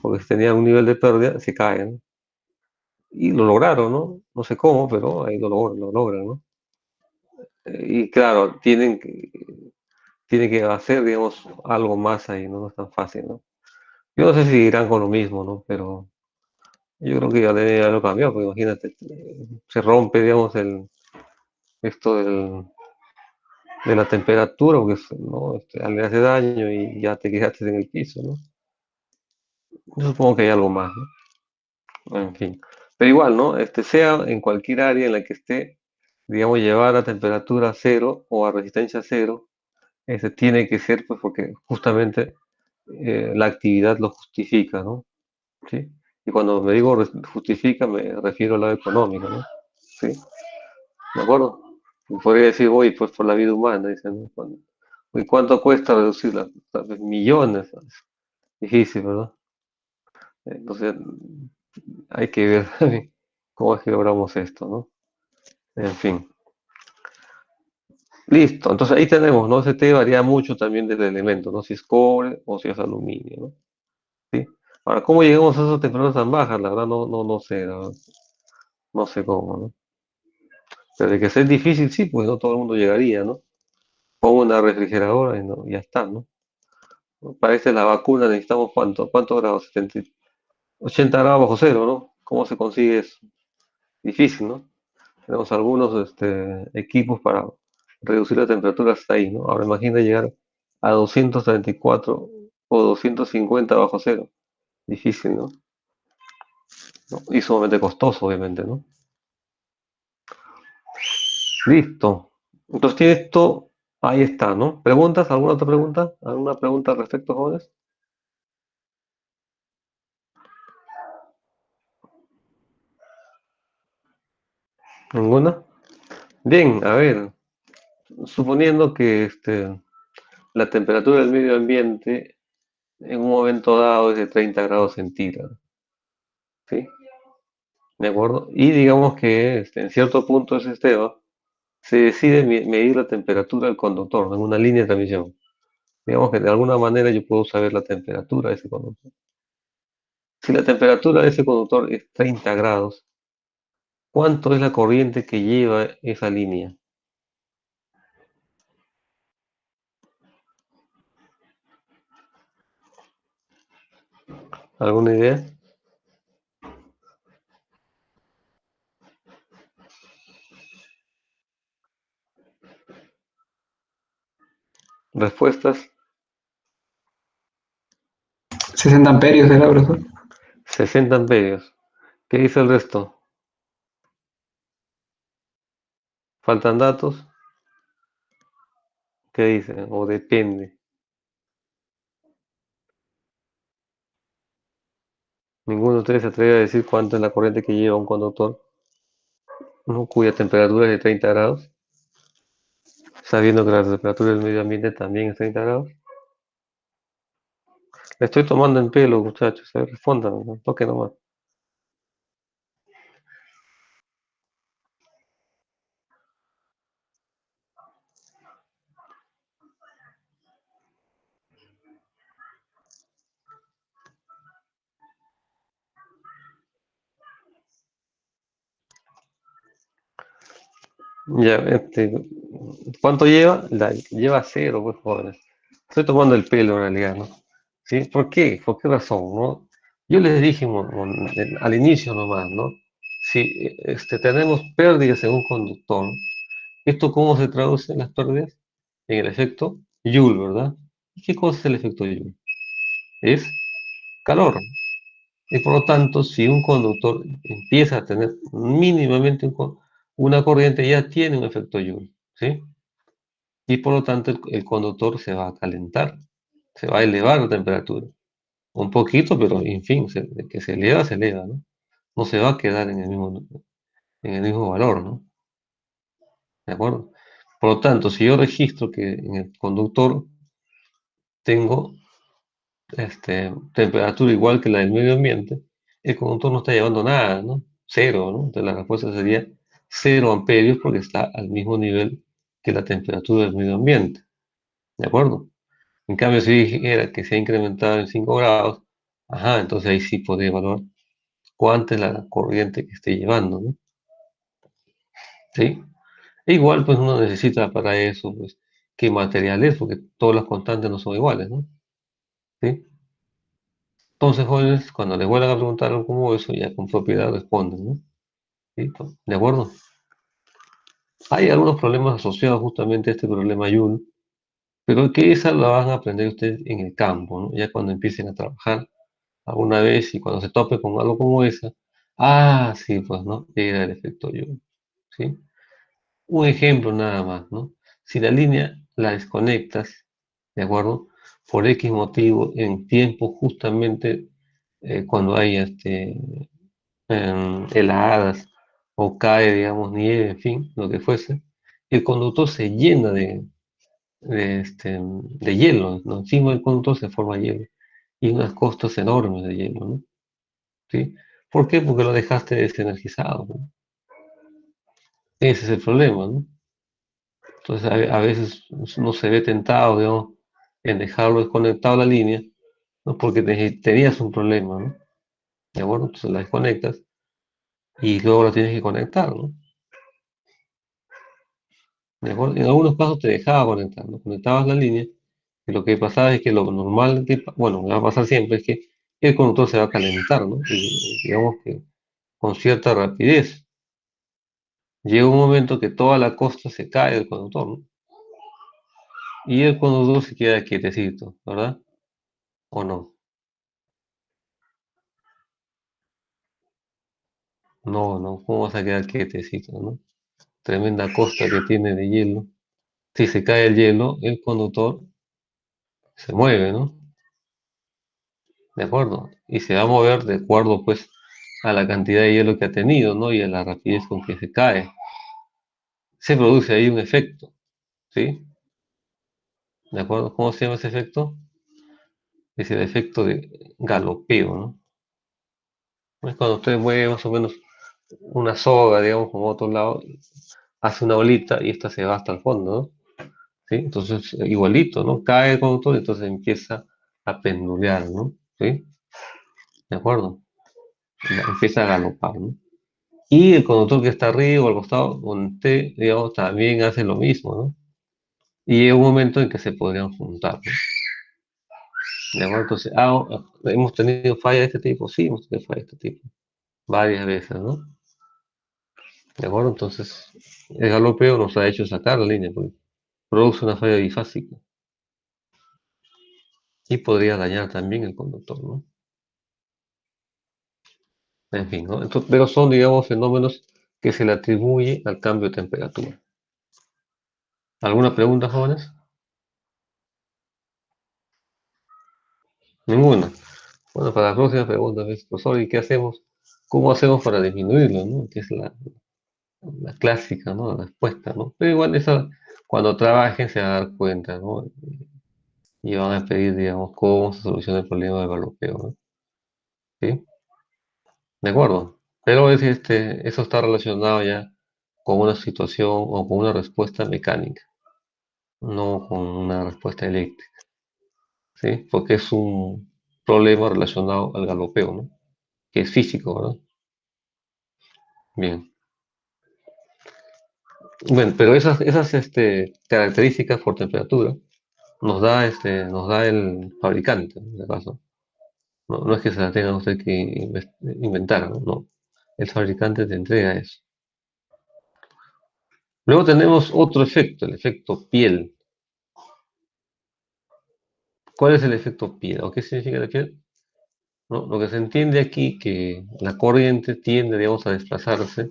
Porque si tenía un nivel de pérdida, se cae, ¿no? Y lo lograron, ¿no? No sé cómo, pero ahí lo logran, ¿no? Y claro, tienen que hacer, digamos, algo más ahí, ¿no? No es tan fácil, ¿no? Yo no sé si irán con lo mismo, ¿no? Yo creo que ya debe haberlo cambiado, porque imagínate, se rompe, digamos, esto de la temperatura, porque ¿no? Le hace daño y ya te quedaste en el piso, ¿no? Yo supongo que hay algo más, ¿no? En fin. Pero igual, ¿no? Sea en cualquier área en la que esté, digamos, llevar a temperatura cero o a resistencia cero, tiene que ser, pues, porque justamente la actividad lo justifica, ¿no? ¿Sí? Y cuando me digo justifica, me refiero al lado económico, ¿no? ¿Sí? ¿De acuerdo? Y podría decir, oye, pues por la vida humana, dicen, ¿no? ¿Y cuánto cuesta reducirla? Tal vez millones, ¿sabes? Difícil, ¿verdad? Entonces, hay que ver cómo es que logramos esto, ¿no? En fin. Listo. Entonces ahí tenemos, ¿no? Ese T varía mucho también del elemento, ¿no? Si es cobre o si es aluminio, ¿no? ¿Sí? Ahora, ¿cómo llegamos a esas temperaturas tan bajas? La verdad no sé, la verdad. No sé cómo, ¿no? Pero de que es difícil, sí, pues no todo el mundo llegaría, ¿no? Pongo una refrigeradora y no, ya está, ¿no? Para esta es la vacuna, necesitamos ¿cuántos grados? 80 grados bajo cero, ¿no? ¿Cómo se consigue eso? Difícil, ¿no? Tenemos algunos equipos para reducir la temperatura hasta ahí, ¿no? Ahora imagina llegar a 234 o 250 bajo cero. Difícil, ¿no? ¿No? Y sumamente costoso, obviamente, ¿no? Listo. Entonces tiene esto, ahí está, ¿no? ¿Preguntas? ¿Alguna otra pregunta? ¿Alguna pregunta al respecto, jóvenes? ¿Ninguna? Bien, a ver, suponiendo que la temperatura del medio ambiente en un momento dado es de 30 grados centígrados, ¿sí? ¿De acuerdo? Y digamos que en cierto punto de ese sistema se decide medir la temperatura del conductor, ¿no? En una línea de transmisión. Digamos que de alguna manera yo puedo saber la temperatura de ese conductor. Si la temperatura de ese conductor es 30 grados, ¿cuánto es la corriente que lleva esa línea? ¿Alguna idea? ¿Respuestas? 60 amperios era, profesor. 60 amperios. ¿Qué dice el resto? ¿Faltan datos? ¿Qué dice? O depende. Ninguno de ustedes se atreve a decir cuánto es la corriente que lleva un conductor, ¿no? Cuya temperatura es de 30 grados, sabiendo que la temperatura del medio ambiente también es 30 grados. Le estoy tomando en pelo, muchachos. A ver, respondan, ¿no? Toque nomás. Ya, ¿cuánto lleva? Lleva cero, pues, jóvenes. Estoy tomando el pelo en realidad, ¿no? ¿Sí? ¿Por qué? ¿Por qué razón, no? Yo les dije al inicio nomás, ¿no? Si tenemos pérdidas en un conductor, ¿esto cómo se traduce en las pérdidas? En el efecto Joule, ¿verdad? ¿Y qué cosa es el efecto Joule? Es calor. Y por lo tanto, si un conductor empieza a tener mínimamente una corriente, ya tiene un efecto Joule, ¿sí? Y por lo tanto, el conductor se va a calentar, se va a elevar la temperatura. Un poquito, pero en fin, de que se eleva, ¿no? No se va a quedar en el mismo valor, ¿no? ¿De acuerdo? Por lo tanto, si yo registro que en el conductor tengo temperatura igual que la del medio ambiente, el conductor no está llevando nada, ¿no? Cero, ¿no? Entonces la respuesta sería 0 amperios porque está al mismo nivel que la temperatura del medio ambiente, ¿de acuerdo? En cambio, si dijera que se ha incrementado en 5 grados, ajá, entonces ahí sí podría evaluar cuánta es la corriente que esté llevando, ¿no? ¿Sí? E igual, pues uno necesita para eso, pues, qué material es, porque todas las constantes no son iguales, ¿no? ¿Sí? Entonces, jóvenes, cuando les vuelvan a preguntar algo como eso, ya con propiedad responden, ¿no? ¿Sí? ¿De acuerdo? Hay algunos problemas asociados justamente a este problema Joule, pero que esa la van a aprender ustedes en el campo, ¿no? Ya cuando empiecen a trabajar alguna vez y cuando se tope con algo como esa, sí, pues, ¿no? Era el efecto Joule, ¿sí? Un ejemplo nada más, ¿no? Si la línea la desconectas, ¿de acuerdo? Por X motivo, en tiempo justamente cuando hay heladas o cae, digamos, nieve, en fin, lo que fuese, el conductor se llena de hielo, ¿no? Encima del conductor se forma hielo y unas costas enormes de hielo, ¿no? ¿Sí? ¿Por qué? Porque lo dejaste desenergizado, ¿no? Ese es el problema, ¿no? Entonces, a veces uno se ve tentado, digamos, en dejarlo desconectado la línea, ¿no? Porque tenías un problema, ¿no? ¿De acuerdo? Entonces la desconectas y luego la tienes que conectar, ¿no? ¿De acuerdo? En algunos casos te dejaba conectar, ¿no? Conectabas la línea y lo que pasaba es que lo normal bueno, me va a pasar siempre es que el conductor se va a calentar, ¿no? Y digamos que con cierta rapidez. Llega un momento que toda la costa se cae del conductor, ¿no? Y el conductor se queda quietecito, ¿verdad? ¿O no? No, no, ¿cómo vas a quedar quietecito, no? Tremenda costa que tiene de hielo. Si se cae el hielo, el conductor se mueve, ¿no? ¿De acuerdo? Y se va a mover de acuerdo, pues, a la cantidad de hielo que ha tenido, ¿no? Y a la rapidez con que se cae. Se produce ahí un efecto, ¿sí? ¿De acuerdo? ¿Cómo se llama ese efecto? Es el efecto de galopeo, ¿no? Es cuando usted mueve más o menos una soga, digamos, como a otro lado, hace una bolita y esta se va hasta el fondo, ¿no? ¿Sí? Entonces, igualito, ¿no? Cae el conductor y entonces empieza a pendulear, ¿no? ¿Sí? ¿De acuerdo? Ya empieza a galopar, ¿no? Y el conductor que está arriba o al costado, donde esté, digamos, también hace lo mismo, ¿no? Y llega un momento en que se podrían juntar, ¿no? ¿De acuerdo? Entonces, ¿hemos tenido fallas de este tipo? Sí, hemos tenido fallas de este tipo, varias veces, ¿no? ¿De acuerdo? Entonces, el galopeo nos ha hecho sacar la línea, porque produce una falla bifásica y podría dañar también el conductor, ¿no? En fin, ¿no? Entonces, pero son, digamos, fenómenos que se le atribuye al cambio de temperatura. ¿Alguna pregunta, jóvenes? Ninguna. Bueno, para la próxima pregunta, ¿ves? Profesor, ¿y qué hacemos? ¿Cómo hacemos para disminuirlo, no? Que es la clásica, ¿no? La respuesta, ¿no? Pero igual esa, cuando trabajen se van a dar cuenta, ¿no? Y van a pedir, digamos, cómo se soluciona el problema del galopeo, ¿no? ¿Sí? ¿De acuerdo? Pero eso está relacionado ya con una situación o con una respuesta mecánica, no con una respuesta eléctrica, ¿sí? Porque es un problema relacionado al galopeo, ¿no? Que es físico, ¿verdad? Bien. Bueno, pero esas características por temperatura nos da el fabricante, en este caso. No, no es que se las tenga usted que inventar, ¿no? No. El fabricante te entrega eso. Luego tenemos otro efecto, el efecto piel. ¿Cuál es el efecto piel? ¿O qué significa la piel? ¿No? Lo que se entiende aquí que la corriente tiende, digamos, a desplazarse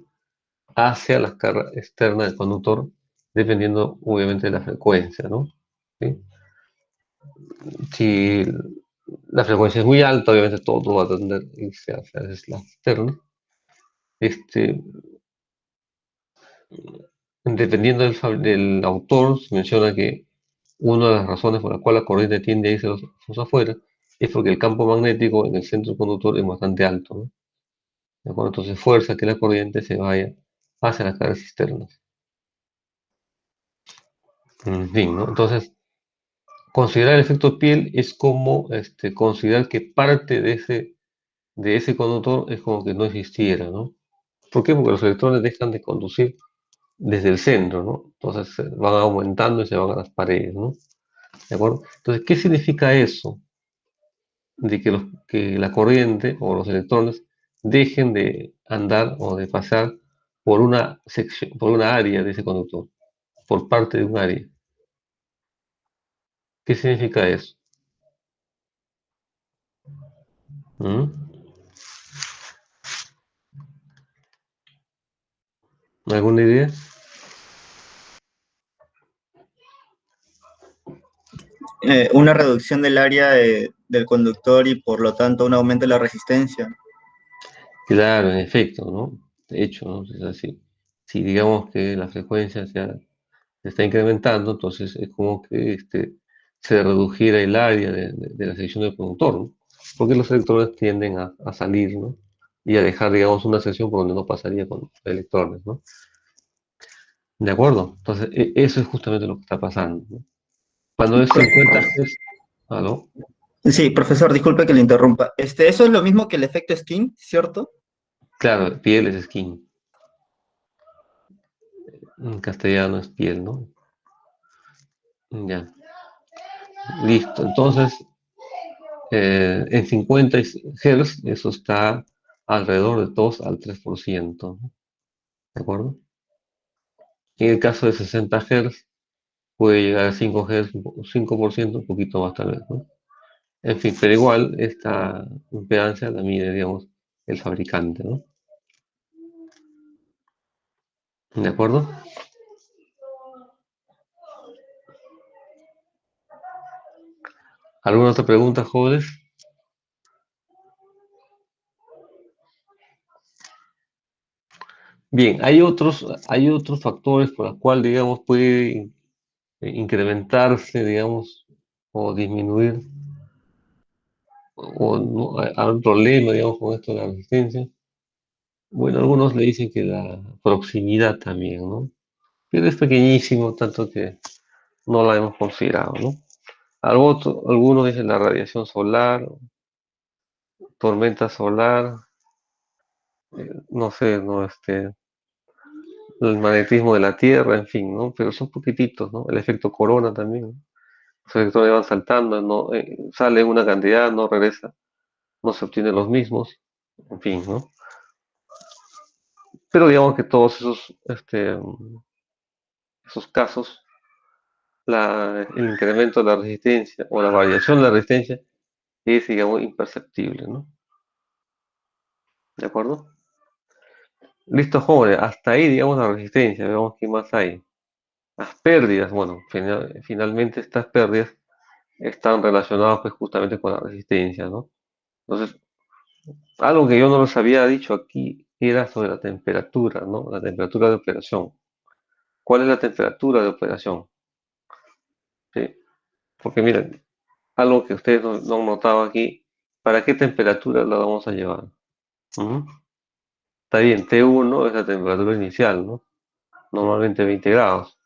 hacia la carga externa del conductor, dependiendo obviamente de la frecuencia, ¿no? ¿Sí? Si la frecuencia es muy alta, obviamente todo va a tender a irse hacia la externa. Este, Dependiendo del autor, se menciona que una de las razones por la cual la corriente tiende a irse hacia afuera es porque el campo magnético en el centro del conductor es bastante alto, ¿no? ¿De acuerdo? Entonces fuerza que la corriente se vaya hacia las cargas externas. En fin, ¿no? Entonces, considerar el efecto piel es como considerar que parte de ese conductor es como que no existiera, ¿no? ¿Por qué? Porque los electrones dejan de conducir desde el centro, ¿no? Entonces van aumentando y se van a las paredes, ¿no? ¿De acuerdo? Entonces, ¿qué significa eso? de que la corriente o los electrones dejen de andar o de pasar por una sección, por una área de ese conductor, por parte de un área. ¿Qué significa eso? ¿Mm? ¿Alguna idea? Una reducción del área del conductor y por lo tanto un aumento de la resistencia. Claro, en efecto, ¿no? De hecho, ¿no? Es así. Si digamos que la frecuencia se está incrementando, entonces es como que se redujera el área de la sección del conductor, ¿no? Porque los electrones tienden a salir, ¿no? Y a dejar, digamos, una sección por donde no pasaría con electrones, ¿no? ¿De acuerdo? Entonces, eso es justamente lo que está pasando, ¿no? Cuando es 50 Hz, ¿aló? Sí, profesor, disculpe que le interrumpa. Eso es lo mismo que el efecto Skin, ¿cierto? Claro, piel es skin. En castellano es piel, ¿no? Ya. Listo. Entonces, en 50 Hz, eso está alrededor de 2 al 3%, ¿no? ¿De acuerdo? En el caso de 60 Hz, puede llegar a 5 Hz, 5%, un poquito más tal vez, ¿no? En fin, pero igual esta impedancia la mide, digamos, el fabricante, ¿no? ¿De acuerdo? ¿Alguna otra pregunta, jóvenes? Bien, hay otros factores por los cuales, digamos, puede incrementarse, digamos, o disminuir, o no, hay un problema, digamos, con esto de la resistencia. Bueno, algunos le dicen que la proximidad también, ¿no? Pero es pequeñísimo, tanto que no la hemos considerado, ¿no? Algunos dicen la radiación solar, tormenta solar, no sé, ¿no? El magnetismo de la Tierra, en fin, ¿no? Pero son poquititos, ¿no? El efecto corona también, ¿no? Los electrones van saltando, no, sale una cantidad, no regresa, no se obtienen los mismos, en fin, ¿no? Pero digamos que todos esos casos, el incremento de la resistencia o la variación de la resistencia es, digamos, imperceptible, ¿no? ¿De acuerdo? Listo, jóvenes, hasta ahí, digamos, la resistencia, veamos qué más hay. Las pérdidas, bueno, finalmente estas pérdidas están relacionadas pues justamente con la resistencia, ¿no? Entonces, algo que yo no les había dicho aquí era sobre la temperatura, ¿no? La temperatura de operación. ¿Cuál es la temperatura de operación? ¿Sí? Porque miren, algo que ustedes no han notado aquí, ¿para qué temperatura la vamos a llevar? ¿Mm? Está bien, T1 es la temperatura inicial, ¿no? Normalmente 20 grados,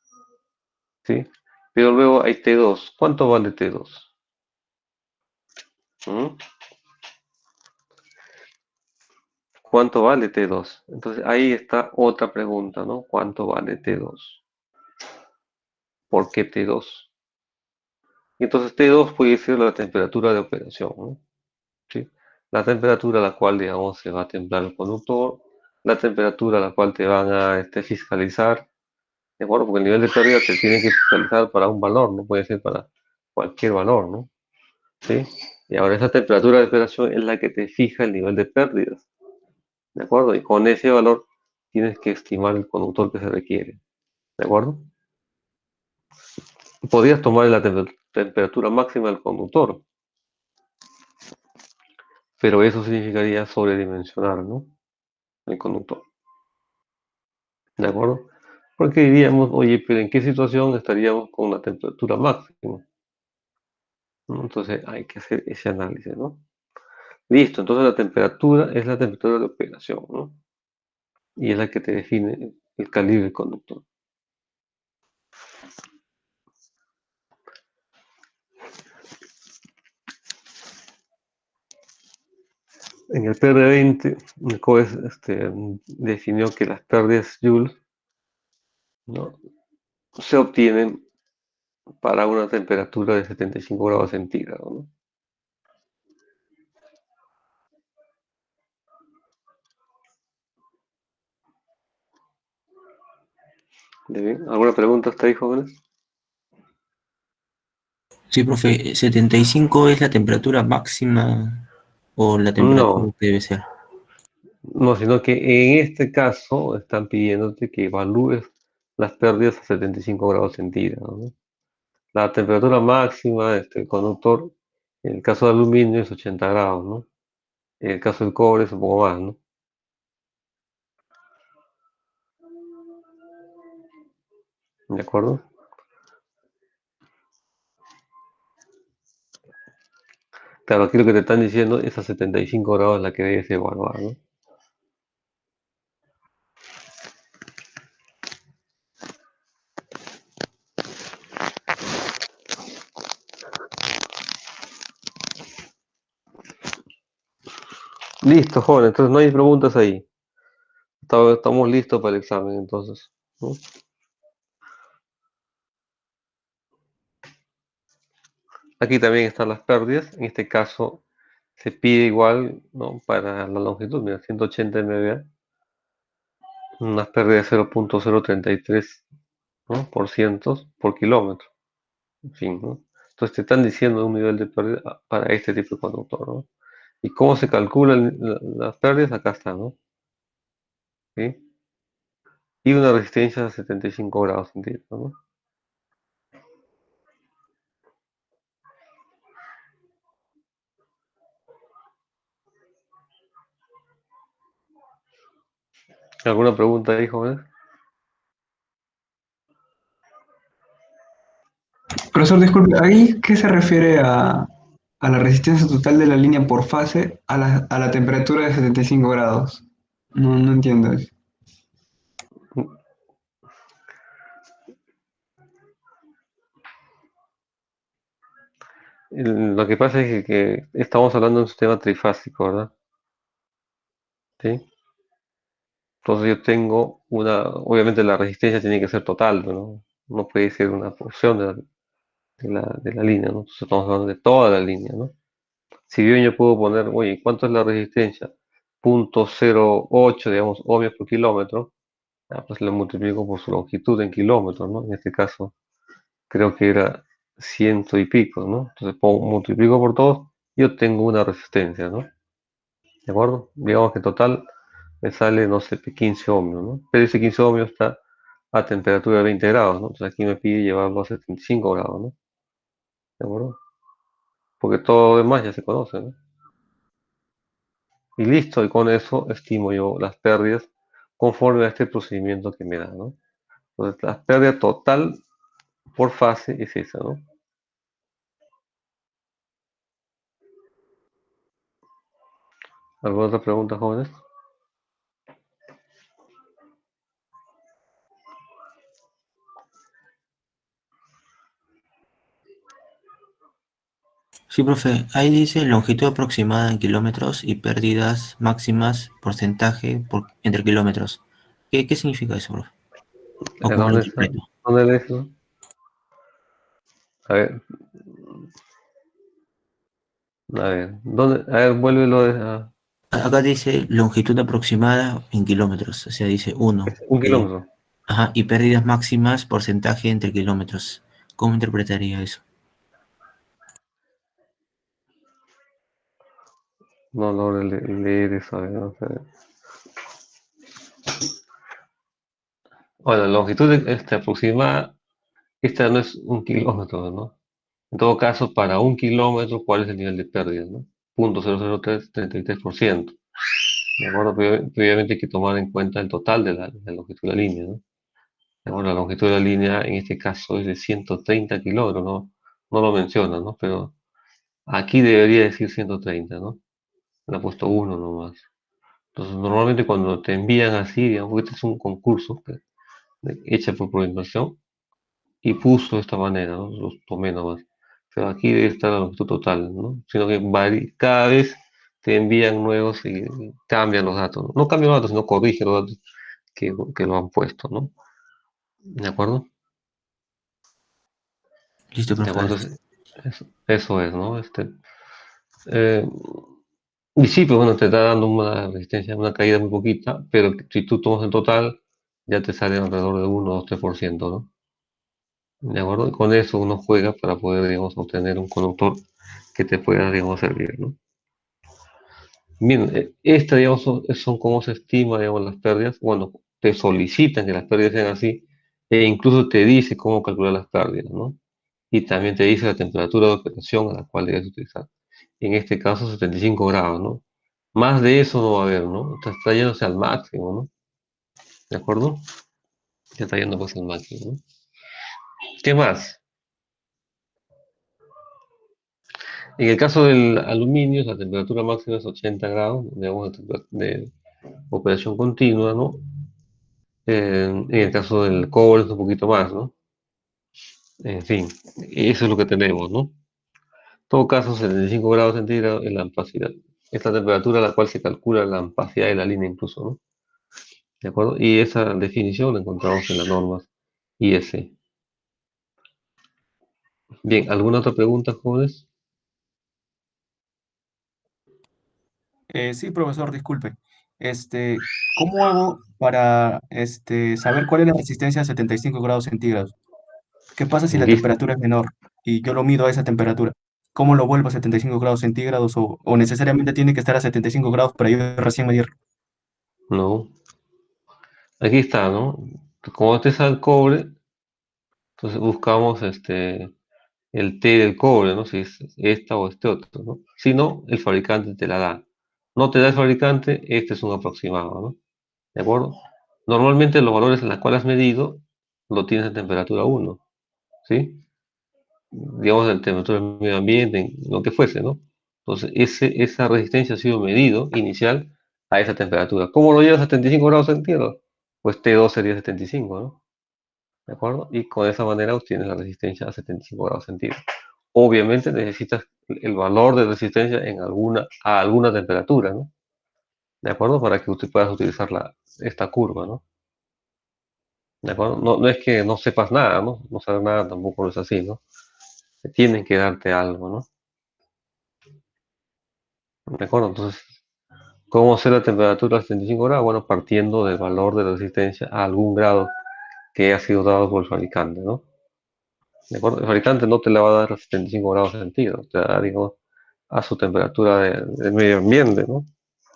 ¿sí? Pero luego hay T2. ¿Cuánto vale T2? ¿Mm? ¿Cuánto vale T2? Entonces ahí está otra pregunta, ¿no? ¿Cuánto vale T2? ¿Por qué T2? Y entonces T2 puede ser la temperatura de operación, ¿no? ¿Sí? La temperatura a la cual, digamos, se va a templar el conductor, la temperatura a la cual te van a fiscalizar, ¿de acuerdo? Porque el nivel de pérdida te tiene que fiscalizar para un valor, no puede ser para cualquier valor, ¿no? ¿Sí? Y ahora esa temperatura de operación es la que te fija el nivel de pérdidas, ¿de acuerdo? Y con ese valor tienes que estimar el conductor que se requiere, ¿de acuerdo? Podrías tomar la temperatura máxima del conductor, pero eso significaría sobredimensionar, ¿no? El conductor, ¿de acuerdo? Porque diríamos, oye, pero ¿en qué situación estaríamos con la temperatura máxima? ¿No? Entonces hay que hacer ese análisis, ¿no? Listo, entonces la temperatura es la temperatura de operación, ¿no? Y es la que te define el calibre del conductor. En el PR20, el COES definió que las pérdidas Joule, ¿no?, se obtienen para una temperatura de 75 grados centígrados, ¿no? Bien. ¿Alguna pregunta hasta ahí, jóvenes? Sí, profe, ¿75 es la temperatura máxima o la temperatura No, que debe ser? no, sino que en este caso están pidiéndote que evalúes las pérdidas a 75 grados centígrados, ¿no? La temperatura máxima de este conductor, en el caso de aluminio es 80 grados, ¿no? En el caso del cobre es un poco más, ¿no? ¿De acuerdo? Claro, aquí lo que te están diciendo es a 75 grados la que debes evaluar, ¿no? Listo, joven, entonces no hay preguntas ahí. Estamos listos para el examen, entonces, ¿no? Aquí también están las pérdidas. En este caso se pide igual, ¿no? Para la longitud, mira, 180 mVA, unas pérdidas de 0.033, ¿no? por ciento por kilómetro. En fin, ¿no? Entonces te están diciendo un nivel de pérdida para este tipo de conductor, ¿no? ¿Y cómo se calculan las pérdidas? Acá está, ¿no? ¿Sí? Y una resistencia a 75 grados centígrados, ¿no? ¿Alguna pregunta ahí, jóvenes? Profesor, disculpe, ¿ahí qué se refiere a la resistencia total de la línea por fase a la temperatura de 75 grados? No, no entiendo eso. Lo que pasa es que estamos hablando de un sistema trifásico, ¿verdad? ¿Sí? Entonces yo tengo obviamente la resistencia tiene que ser total, ¿no? No puede ser una porción de la línea, ¿no? Entonces estamos hablando de toda la línea, ¿no? Si bien yo puedo poner, oye, ¿cuánto es la resistencia? 0.08, digamos, ohmios por kilómetro, pues lo multiplico por su longitud en kilómetros, ¿no? En este caso creo que era ciento y pico, ¿no? Entonces multiplico por todos y obtengo una resistencia, ¿no? ¿De acuerdo? Digamos que en total me sale, no sé, 15 ohmios, ¿no? Pero ese 15 ohmios está a temperatura de 20 grados, ¿no? Entonces aquí me pide llevarlo a 75 grados, ¿no? ¿De acuerdo? Porque todo lo demás ya se conoce, ¿no? Y listo, y con eso estimo yo las pérdidas conforme a este procedimiento que me da, ¿no? Entonces la pérdida total por fase es esa, ¿no? ¿Alguna otra pregunta, jóvenes? Sí, profe, ahí dice longitud aproximada en kilómetros y pérdidas máximas porcentaje entre kilómetros. ¿Qué significa eso, profe? ¿O cómo lo ¿Dónde está? interpreto? ¿Dónde lees eso? A ver, vuélvelo a Acá dice longitud aproximada en kilómetros, o sea, dice 1. un kilómetro. Ajá, y pérdidas máximas porcentaje entre kilómetros. ¿Cómo interpretaría eso? No logro leer eso, a ver, vamos a ver. Bueno, la longitud aproximada, esta no es un kilómetro, ¿no? En todo caso, para un kilómetro, ¿cuál es el nivel de pérdida, no? 0.00333%. ¿De acuerdo? Pero obviamente hay que tomar en cuenta el total de la longitud de la línea, ¿no? ¿De acuerdo? La longitud de la línea en este caso es de 130 kilómetros, ¿no? No lo menciona, ¿no? Pero aquí debería decir 130, ¿no? Le ha puesto uno nomás. Entonces, normalmente cuando te envían así, digamos, porque este es un concurso hecha por programación y puso de esta manera, ¿no? Los tomé nomás. Pero aquí debe estar la longitud total, ¿no? Sino que cada vez te envían nuevos y cambian los datos, ¿no? No cambian los datos, sino corrigen los datos que lo han puesto, ¿no? ¿De acuerdo? Listo, ¿De profe. acuerdo? Entonces, eso es, ¿no? Eh, y sí, pues bueno, te está dando una resistencia, una caída muy poquita, pero si tú tomas el total, ya te sale alrededor de 1 o 3%, ¿no? ¿De acuerdo? Y con eso uno juega para poder, digamos, obtener un conductor que te pueda, digamos, servir, ¿no? Bien, esta, digamos, son cómo se estima, digamos, las pérdidas. Bueno, te solicitan que las pérdidas sean así, e incluso te dice cómo calcular las pérdidas, ¿no? Y también te dice la temperatura de operación a la cual debes utilizar. En este caso, 75 grados, ¿no? Más de eso no va a haber, ¿no? Está yéndose al máximo, ¿no? ¿De acuerdo? Ya está yendo pues al máximo, ¿no? ¿Qué más? En el caso del aluminio, la temperatura máxima es 80 grados, digamos, de operación continua, ¿no? En el caso del cobre es un poquito más, ¿no? En fin, eso es lo que tenemos, ¿no? En todo caso, 75 grados centígrados es la ampacidad. Es la temperatura a la cual se calcula la ampacidad de la línea incluso, ¿no? ¿De acuerdo? Y esa definición la encontramos en las normas IS. Bien, ¿alguna otra pregunta, jóvenes? Sí, profesor, disculpe. ¿Cómo hago para saber cuál es la resistencia a 75 grados centígrados? ¿Qué pasa si la Listo. temperatura es menor y yo lo mido a esa temperatura? ¿Cómo lo vuelvo a 75 grados centígrados o necesariamente tiene que estar a 75 grados para yo recién medirlo? No. Aquí está, ¿no? Como te sale el cobre, entonces buscamos el T del cobre, ¿no? Si es esta o este otro, ¿no? Si no, el fabricante te la da. No te da el fabricante, este es un aproximado, ¿no? ¿De acuerdo? Normalmente los valores en los cuales has medido lo tienes en temperatura 1, ¿sí? Digamos en temperatura del medio ambiente, en lo que fuese, ¿no? Entonces, esa resistencia ha sido medido inicial a esa temperatura. ¿Cómo lo llevas a 75 grados centígrados? Pues T2 sería 75, ¿no? ¿De acuerdo? Y con esa manera obtienes la resistencia a 75 grados centígrados. Obviamente necesitas el valor de resistencia a alguna temperatura, ¿no? ¿De acuerdo? Para que usted puedas utilizar esta curva, ¿no? ¿De acuerdo? No, no es que no sepas nada, ¿no? No saber nada tampoco es así, ¿no? Tienen que darte algo, ¿no? ¿De acuerdo? Entonces, ¿cómo hacer la temperatura a 75 grados? Bueno, partiendo del valor de resistencia a algún grado que ha sido dado por el fabricante, ¿no? ¿De acuerdo? El fabricante no te la va a dar a 75 grados centígrados, te da, digamos, a su temperatura del medio ambiente, ¿no?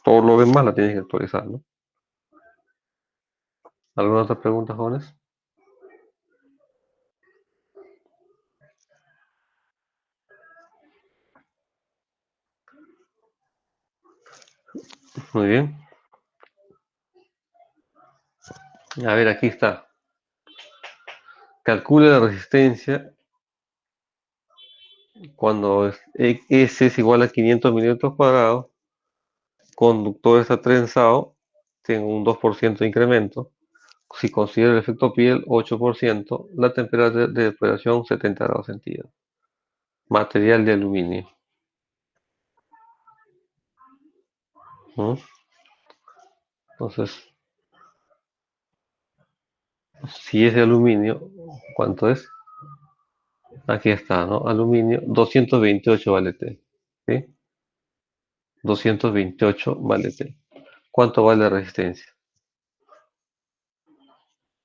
Todo lo demás la tienes que actualizar, ¿no? ¿Alguna otra pregunta, jóvenes? Muy bien. A ver, aquí está. Calcule la resistencia cuando S es igual a 500 milímetros cuadrados, conductor está trenzado, tiene un 2% de incremento. Si considera el efecto piel, 8%, la temperatura de operación 70 grados centígrados. Material de aluminio. ¿Mm? Entonces, si es de aluminio, ¿cuánto es? Aquí está, ¿no? Aluminio, 228 vale T. ¿Sí? 228 vale T. ¿Cuánto vale la resistencia?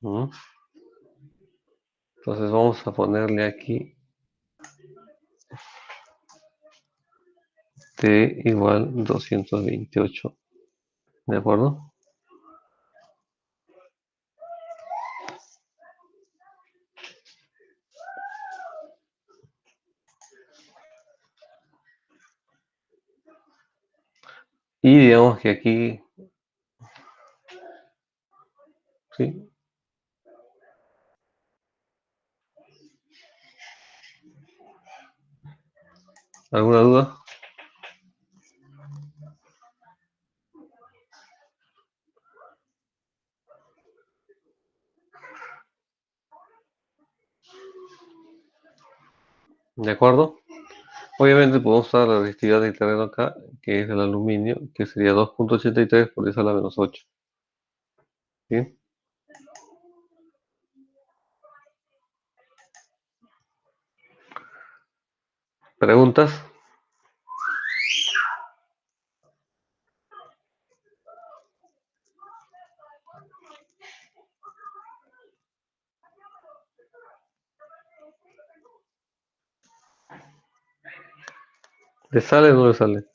¿Mm? Entonces vamos a ponerle aquí T igual 228. ¿De acuerdo? Y digamos que aquí, ¿sí? ¿Alguna duda? ¿De acuerdo? Obviamente podemos usar la resistividad del terreno acá, que es el aluminio, que sería 2.83 por 10 a la menos 8. ¿Sí? ¿Preguntas? ¿Le sale o no le sale?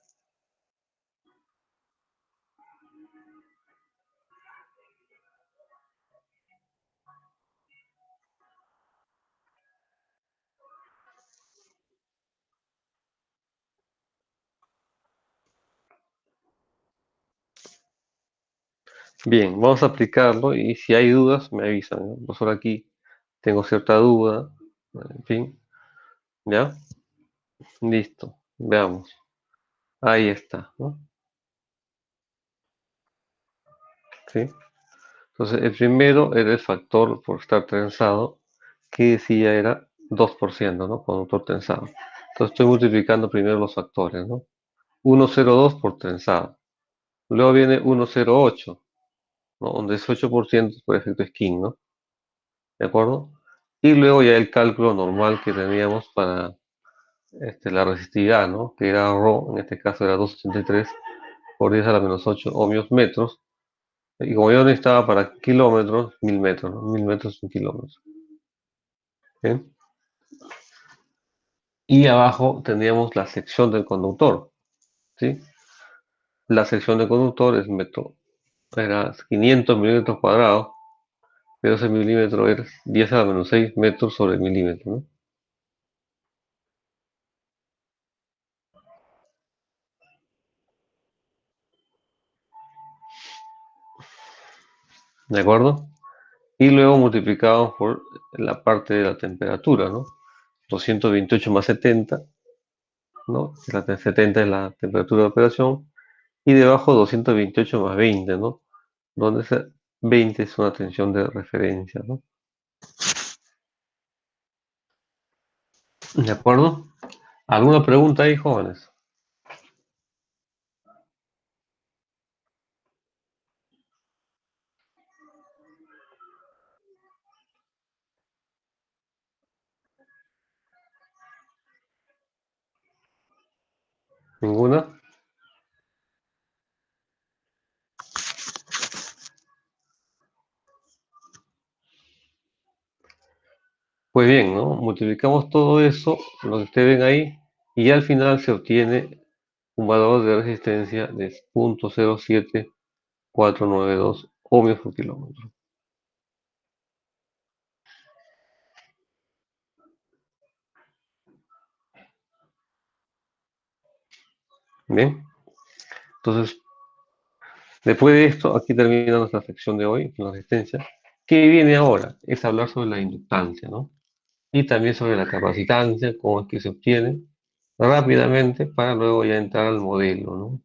Bien, vamos a aplicarlo y si hay dudas me avisan, ¿no? Profesor, aquí tengo cierta duda, en fin, ¿ya? Listo, veamos. Ahí está, ¿no? ¿Sí? Entonces, el primero era el factor por estar tensado, que decía era 2%, ¿no? Conductor tensado. Entonces, estoy multiplicando primero los factores, ¿no? 1,02 por tensado. Luego viene 1,08, ¿no? Donde es 8% por efecto King, ¿no? ¿De acuerdo? Y luego ya el cálculo normal que teníamos para la resistividad, ¿no? Que era ρ, en este caso era 283 por 10 a la menos 8 ohmios metros. Y como yo necesitaba para kilómetros, 1000 metros, ¿no? 1000 metros en kilómetros. ¿Bien? Y abajo tendríamos la sección del conductor, ¿sí? La sección del conductor es era 500 milímetros cuadrados, pero ese milímetro es 10 a la menos 6 metros sobre milímetro, ¿no? ¿De acuerdo? Y luego multiplicamos por la parte de la temperatura, ¿no? 228 más 70, ¿no? 70 es la temperatura de operación. Y debajo 228 más 20, ¿no? Donde ese 20 es una tensión de referencia, ¿no? ¿De acuerdo? ¿Alguna pregunta ahí, jóvenes? ¿Ninguna? Pues bien, ¿no? Multiplicamos todo eso, lo que ustedes ven ahí, y al final se obtiene un valor de resistencia de 0.07492 ohmios por kilómetro. Bien, entonces, después de esto, aquí termina nuestra sección de hoy, la resistencia. ¿Qué viene ahora? Es hablar sobre la inductancia, ¿no? Y también sobre la capacitancia, cómo es que se obtiene rápidamente para luego ya entrar al modelo, ¿no?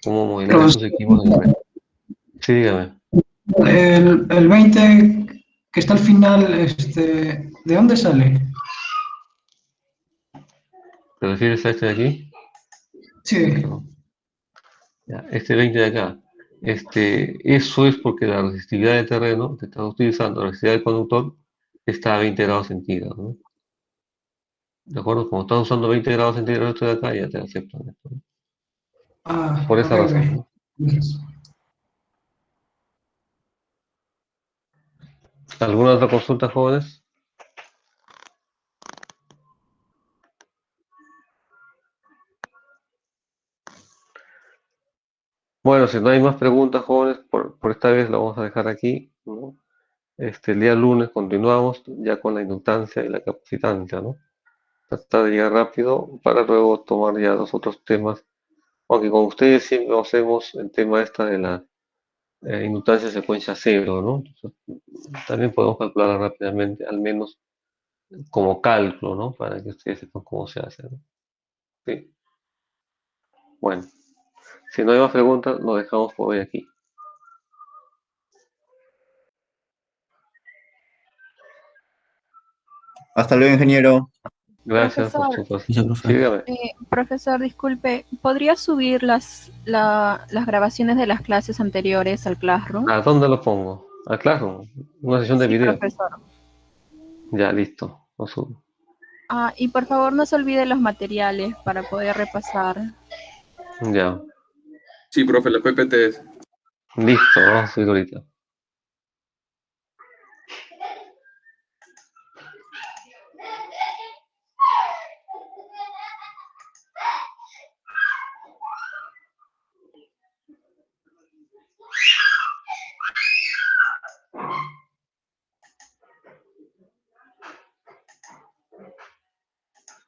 Cómo modelar estos Profesor, equipos en red. Sí, dígame. el 20 que está al final, ¿de dónde sale? ¿Te refieres a este de aquí? Sí. Perdón. Ya, este 20 de acá. Eso es porque la resistividad del terreno que estás utilizando, la resistividad del conductor, está a 20 grados centígrados, ¿no? ¿De acuerdo? Como estás usando 20 grados centígrados esto de acá, ya te aceptan esto, ¿no? Ah, Por ok, esa razón, ¿no? ok. ¿Alguna otra consulta, jóvenes? Bueno, si no hay más preguntas, jóvenes, por esta vez lo vamos a dejar aquí, ¿no? El día lunes continuamos ya con la inductancia y la capacitancia, ¿no? Tratar de llegar rápido para luego tomar ya los otros temas. Aunque con ustedes siempre hacemos el tema esta de la inductancia secuencia cero, ¿no? Entonces, también podemos calcularla rápidamente, al menos como cálculo, ¿no? Para que ustedes sepan cómo se hace, ¿no? Sí. Bueno, si no hay más preguntas, lo dejamos por hoy aquí. Hasta luego, ingeniero. Gracias por Profesor, su participación. Dice, Sí, profe. dígame. profesor, disculpe, ¿podría subir las grabaciones de las clases anteriores al Classroom? ¿A dónde lo pongo? Ah, claro, una sesión de Sí, video. profesor. Ya, listo, lo subo. Ah, y por favor no se olvide los materiales para poder repasar. Ya, Sí, profe, la PPT es. listo, vamos a subir ahorita.